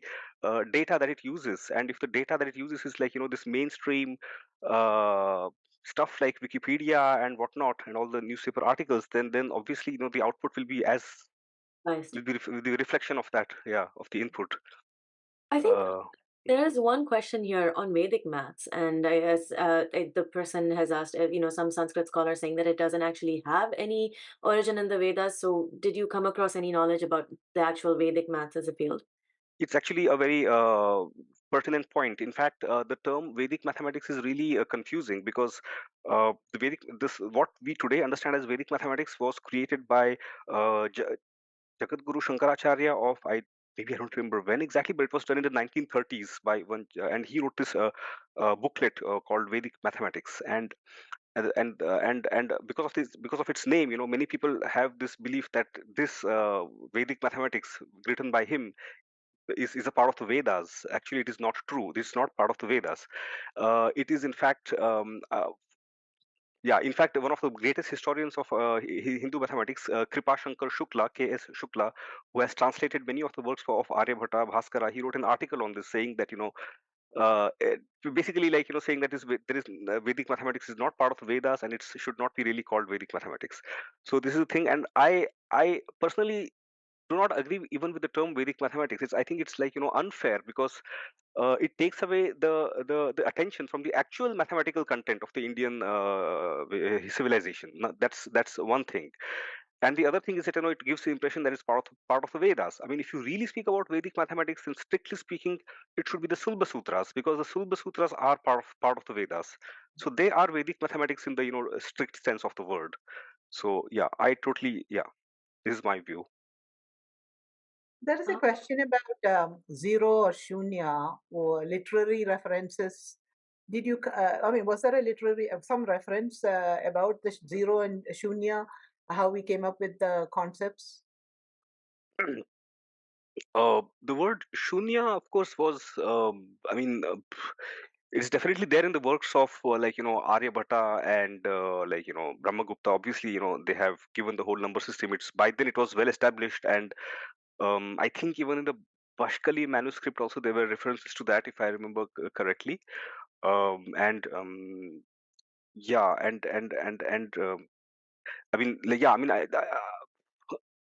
data that it uses, and if the data that it uses is like this mainstream uh, stuff like Wikipedia and whatnot, and all the newspaper articles, then obviously the output will be as Nice. will be the reflection of that, yeah, of the input. I think Uh, there is one question here on Vedic maths, and I guess the person has asked, some Sanskrit scholar saying that it doesn't actually have any origin in the Vedas. So, did you come across any knowledge about the actual Vedic maths as a field? It's actually a very pertinent point. In fact, the term Vedic mathematics is really confusing because what we today understand as Vedic mathematics was created by Jagat Guru Shankaracharya of maybe I don't remember when exactly, but it was done in the 1930s by one, and he wrote this booklet called Vedic Mathematics. And and because of its name, many people have this belief that this Vedic mathematics written by him is a part of the Vedas. Actually, it is not true. This is not part of the Vedas. It is in fact, yeah, in fact, one of the greatest historians of Hindu mathematics, Kripa Shankar Shukla, K.S. Shukla, who has translated many of the works of Aryabhatta, Bhaskara, he wrote an article on this saying that, basically, like, saying that there is Vedic mathematics is not part of the Vedas, and it should not be really called Vedic mathematics. So this is the thing, and I personally do not agree even with the term Vedic mathematics. I think it's like, unfair, because it takes away the attention from the actual mathematical content of the Indian civilization. That's one thing. And the other thing is that, it gives the impression that it's part of the Vedas. I mean, if you really speak about Vedic mathematics, then strictly speaking, it should be the Sulba Sutras, because the Sulba Sutras are part of the Vedas. So they are Vedic mathematics in the, strict sense of the word. So yeah, this is my view. There is a question about zero or shunya or literary references. Did you, I mean, was there a literary, some reference about the zero and shunya, how we came up with the concepts? The word shunya, of course, was, I mean, it's definitely there in the works of, like, Aryabhatta and, like, Brahmagupta. Obviously, they have given the whole number system. It's by then it was well established, and I think even in the Bashkali manuscript also there were references to that, if I remember correctly. And yeah, and I mean, like, yeah, I mean, I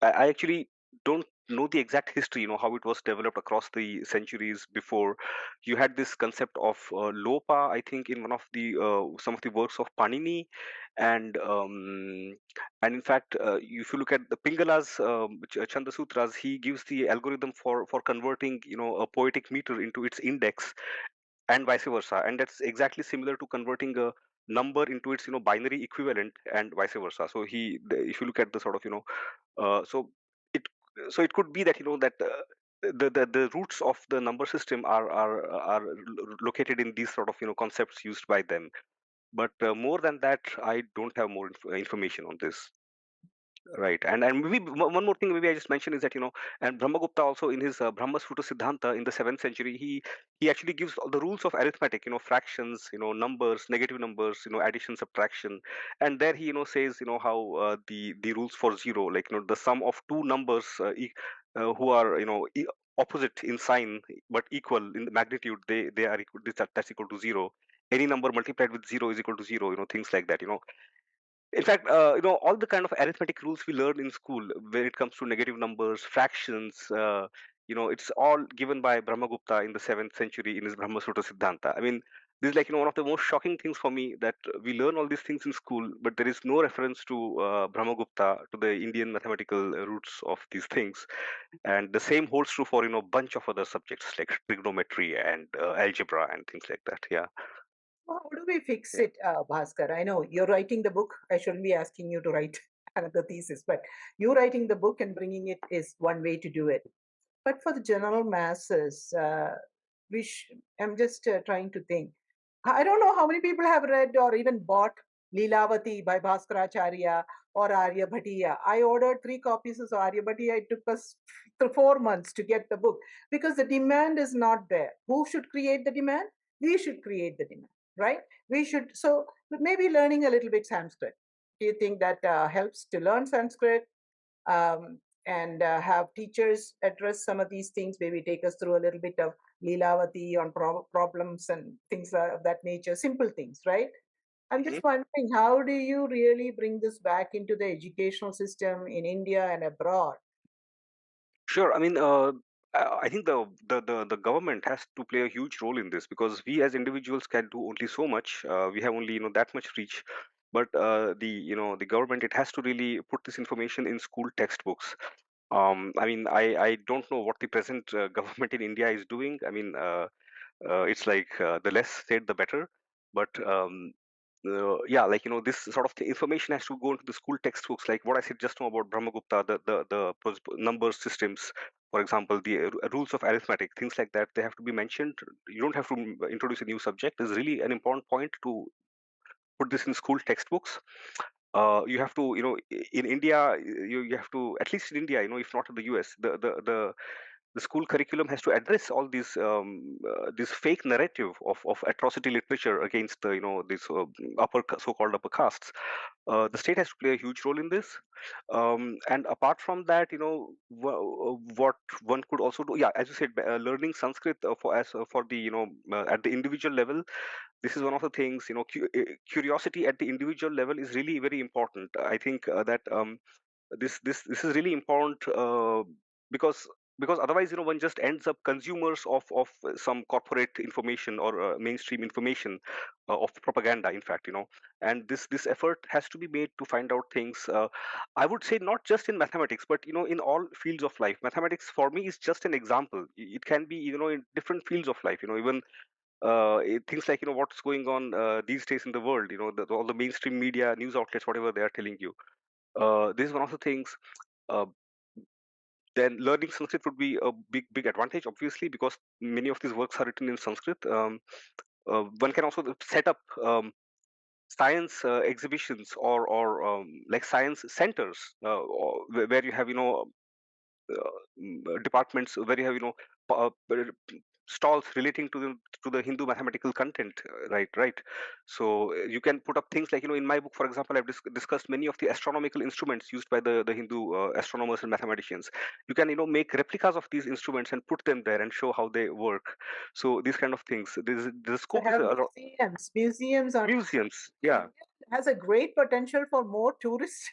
actually don't know the exact history, how it was developed across the centuries before. You had this concept of Lopa, I think, in one of the some of the works of Panini, and in fact, if you look at the Pingala's Chanda Sutras, he gives the algorithm for converting, a poetic meter into its index, and vice versa, and that's exactly similar to converting a number into its, binary equivalent, and vice versa. So if you look at the sort of, so it it could be that, that the roots of the number system are located in these sort of, concepts used by them. But more than that, I don't have more information on this. Right, and maybe one more thing maybe I just mentioned is that, and Brahmagupta also in his Brahma Sutta Siddhanta in the 7th century, he actually gives all the rules of arithmetic, fractions, numbers, negative numbers, addition, subtraction, and there he, says, how the rules for zero, like, the sum of two numbers who are, opposite in sign but equal in the magnitude, they are equal, that's equal to zero. Any number multiplied with zero is equal to zero, things like that. In fact, all the kind of arithmetic rules we learn in school when it comes to negative numbers, fractions, it's all given by Brahmagupta in the 7th century in his Brahma Sutta Siddhanta. I mean, this is like, one of the most shocking things for me, that we learn all these things in school, but there is no reference to Brahmagupta, to the Indian mathematical roots of these things. And the same holds true for, a bunch of other subjects like trigonometry and algebra and things like that. Yeah. How do we fix Yeah. it, Bhaskar? I know you're writing the book. I shouldn't be asking you to write another thesis, but you writing the book and bringing it is one way to do it. But for the general masses, I'm just trying to think. I don't know how many people have read or even bought Leelavati by Bhaskaracharya or Arya Bhatia. I ordered 3 copies of Arya Bhatia. It took us 4 months to get the book because the demand is not there. Who should create the demand? We should create the demand, right? We should. So maybe learning a little bit Sanskrit. Do you think that helps to learn Sanskrit? And have teachers address some of these things, maybe take us through a little bit of Leelavati on problems and things of that nature, simple things, right? I'm just wondering, how do you really bring this back into the educational system in India and abroad? Sure. I mean, I think the government has to play a huge role in this, because we as individuals can do only so much. We have only, that much reach. But the government, it has to really put this information in school textbooks. I mean, I don't know what the present government in India is doing. I mean, it's like, the less said, the better. But yeah, like, this sort of information has to go into the school textbooks, like what I said just now about Brahmagupta, the number systems, for example, the rules of arithmetic, things like that. They have to be mentioned. You don't have to introduce a new subject. Is really an important point to put this in school textbooks. You have to, in India, you have to, at least in India, if not in the US, the school curriculum has to address all these this fake narrative of atrocity literature against the these so-called upper castes. The state has to play a huge role in this, and apart from that, what one could also do, yeah, as you said, learning Sanskrit for the at the individual level. This is one of the things, curiosity at the individual level is really very important. I think that this is really important, because otherwise, one just ends up consumers of some corporate information or mainstream information, of propaganda, in fact, and this effort has to be made to find out things. I would say not just in mathematics, but in all fields of life. Mathematics for me is just an example. It can be, in different fields of life, even things like, what's going on these days in the world, all the mainstream media, news outlets, whatever they are telling you. This is one of the things. uh, then learning Sanskrit would be a big advantage, obviously, because many of these works are written in Sanskrit. One can also set up science exhibitions, or like science centers, where you have, departments where you have, stalls relating to the Hindu mathematical content, right. So you can put up things like, in my book, for example, I've discussed many of the astronomical instruments used by the Hindu astronomers and mathematicians. You can, make replicas of these instruments and put them there and show how they work. So these kind of things. The To scope is have a lot. museums on Museums, yeah. has a great potential for more tourist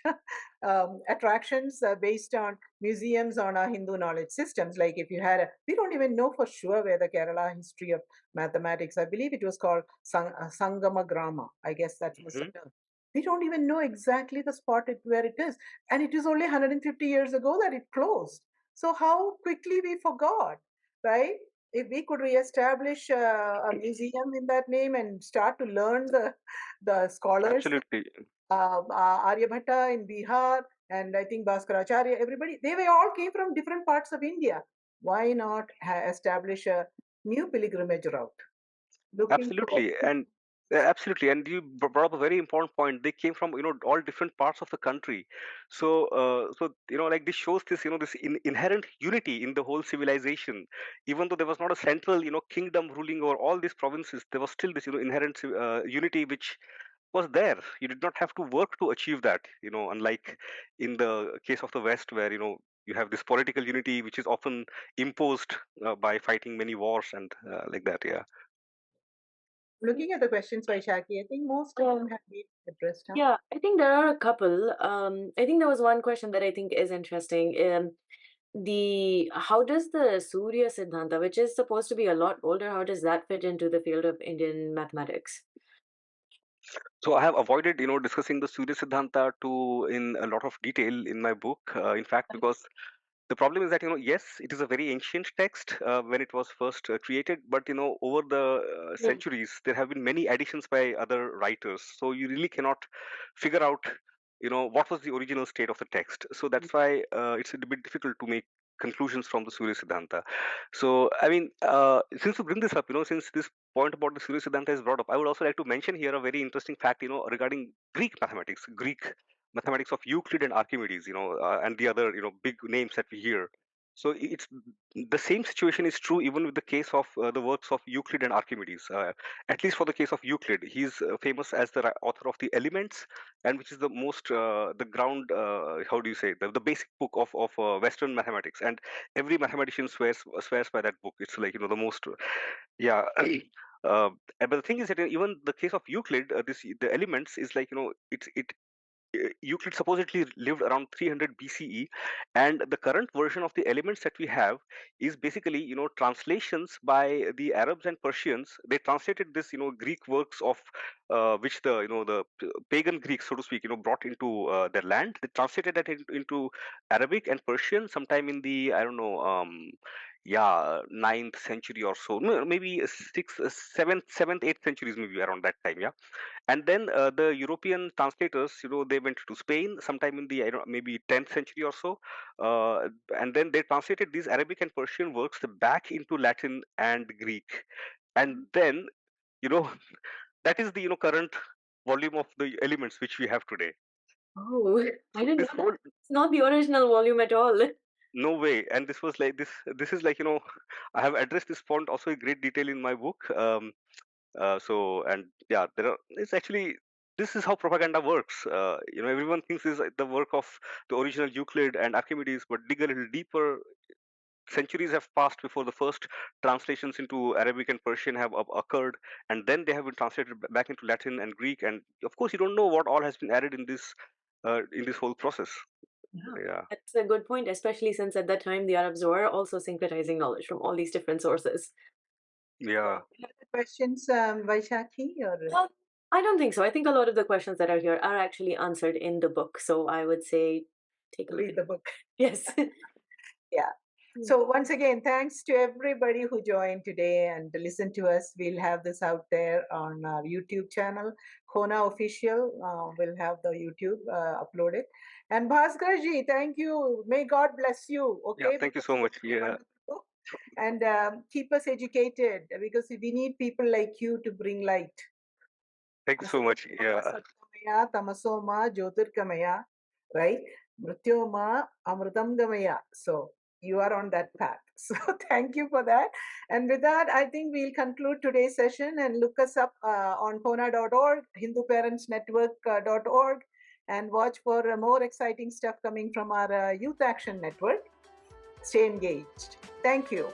attractions based on museums on our Hindu knowledge systems. Like if you had we don't even know for sure where the Kerala history of mathematics, I believe it was called Sangama Grama. I guess that was the Hmm. term. We don't even know exactly the spot where it is. And it is only 150 years ago that it closed. So how quickly we forgot, right? If we could reestablish a museum in that name and start to learn the scholars, Absolutely. Aryabhatta in Bihar, and I think Bhaskaracharya, everybody, they were all came from different parts of India. Why not establish a new pilgrimage route? Looking for Absolutely, and you brought up a very important point. They came from, all different parts of the country. So like, this shows this, this inherent unity in the whole civilization. Even though there was not a central, kingdom ruling over all these provinces, there was still this, inherent unity which was there. You did not have to work to achieve that, unlike in the case of the West, where, you have this political unity which is often imposed by fighting many wars and like that. Yeah. looking at the questions by Shaki. I think most of them have been addressed. Huh? Yeah, I think there are a couple. I think there was one question that I think is interesting. The how does the Surya Siddhanta, which is supposed to be a lot older, how does that fit into the field of Indian mathematics? So I have avoided, discussing the Surya Siddhanta to in a lot of detail in my book. In fact, because the problem is that, yes, it is a very ancient text when it was first created, but, over the Mm. centuries there have been many additions by other writers. So you really cannot figure out, what was the original state of the text. So that's why it's a bit difficult to make conclusions from the Surya Siddhanta. So I mean, since you bring this up, since this point about the Surya Siddhanta is brought up, I would also like to mention here a very interesting fact, regarding Greek mathematics, Greek mathematics of Euclid and Archimedes, and the other, big names that we hear. So it's the same situation is true even with the case of the works of Euclid and Archimedes. At least for the case of Euclid, he's famous as the author of the Elements, and which is the most the ground. How do you say, the basic book of Western mathematics, and every mathematician swears by that book. It's like, the most, yeah. But the thing is that even the case of Euclid, the Elements is like, Euclid supposedly lived around 300 BCE, and the current version of the Elements that we have is basically, translations by the Arabs and Persians. They translated this, Greek works of which the, the pagan Greeks, so to speak, brought into their land. They translated that into Arabic and Persian sometime in the, I don't know, yeah, ninth century or so. No, maybe sixth, seventh, eighth centuries, maybe around that time. Yeah. And then the European translators, they went to Spain sometime in the, I don't know, maybe 10th century or so, and then they translated these Arabic and Persian works back into Latin and Greek, and then, you know that is the, current volume of the elements which we have today. Oh, I So didn't this know whole, that. It's not the original volume at all. no way. And this was like this. This is like, I have addressed this point also in great detail in my book. So, and yeah, it's actually, this is how propaganda works. Everyone thinks this is the work of the original Euclid and Archimedes, but dig a little deeper. Centuries have passed before the first translations into Arabic and Persian have occurred, and then they have been translated back into Latin and Greek. And of course, you don't know what all has been added in this whole process. Yeah, Yeah, that's a good point, especially since at that time the Arabs were also syncretizing knowledge from all these different sources. yeah. Any other questions, Vaishakhi? Or Well, I don't think so. I think a lot of the questions that are here are actually answered in the book. So I would say take a look read at the it. book? Yes. Yeah. So once again, thanks to everybody who joined today and listen to us. We'll have this out there on our YouTube channel, CoHNA Official. We'll have the YouTube uploaded. And Bhaskar ji, thank you. May God bless you. Yeah, Okay, thank you because so you much. wrote a Yeah, wonderful book. And keep us educated because we need people like you to bring light. thank you so much. Yeah, Satyomaya tamasoma jyotirgamaya, right? Mrityoma amritam gamaya. So you are on that path. So thank you for that. And with that, I think we'll conclude today's session and look us up on CoHNA.org, HinduParentsNetwork.org, and watch for more exciting stuff coming from our Youth Action Network. Stay engaged. Thank you.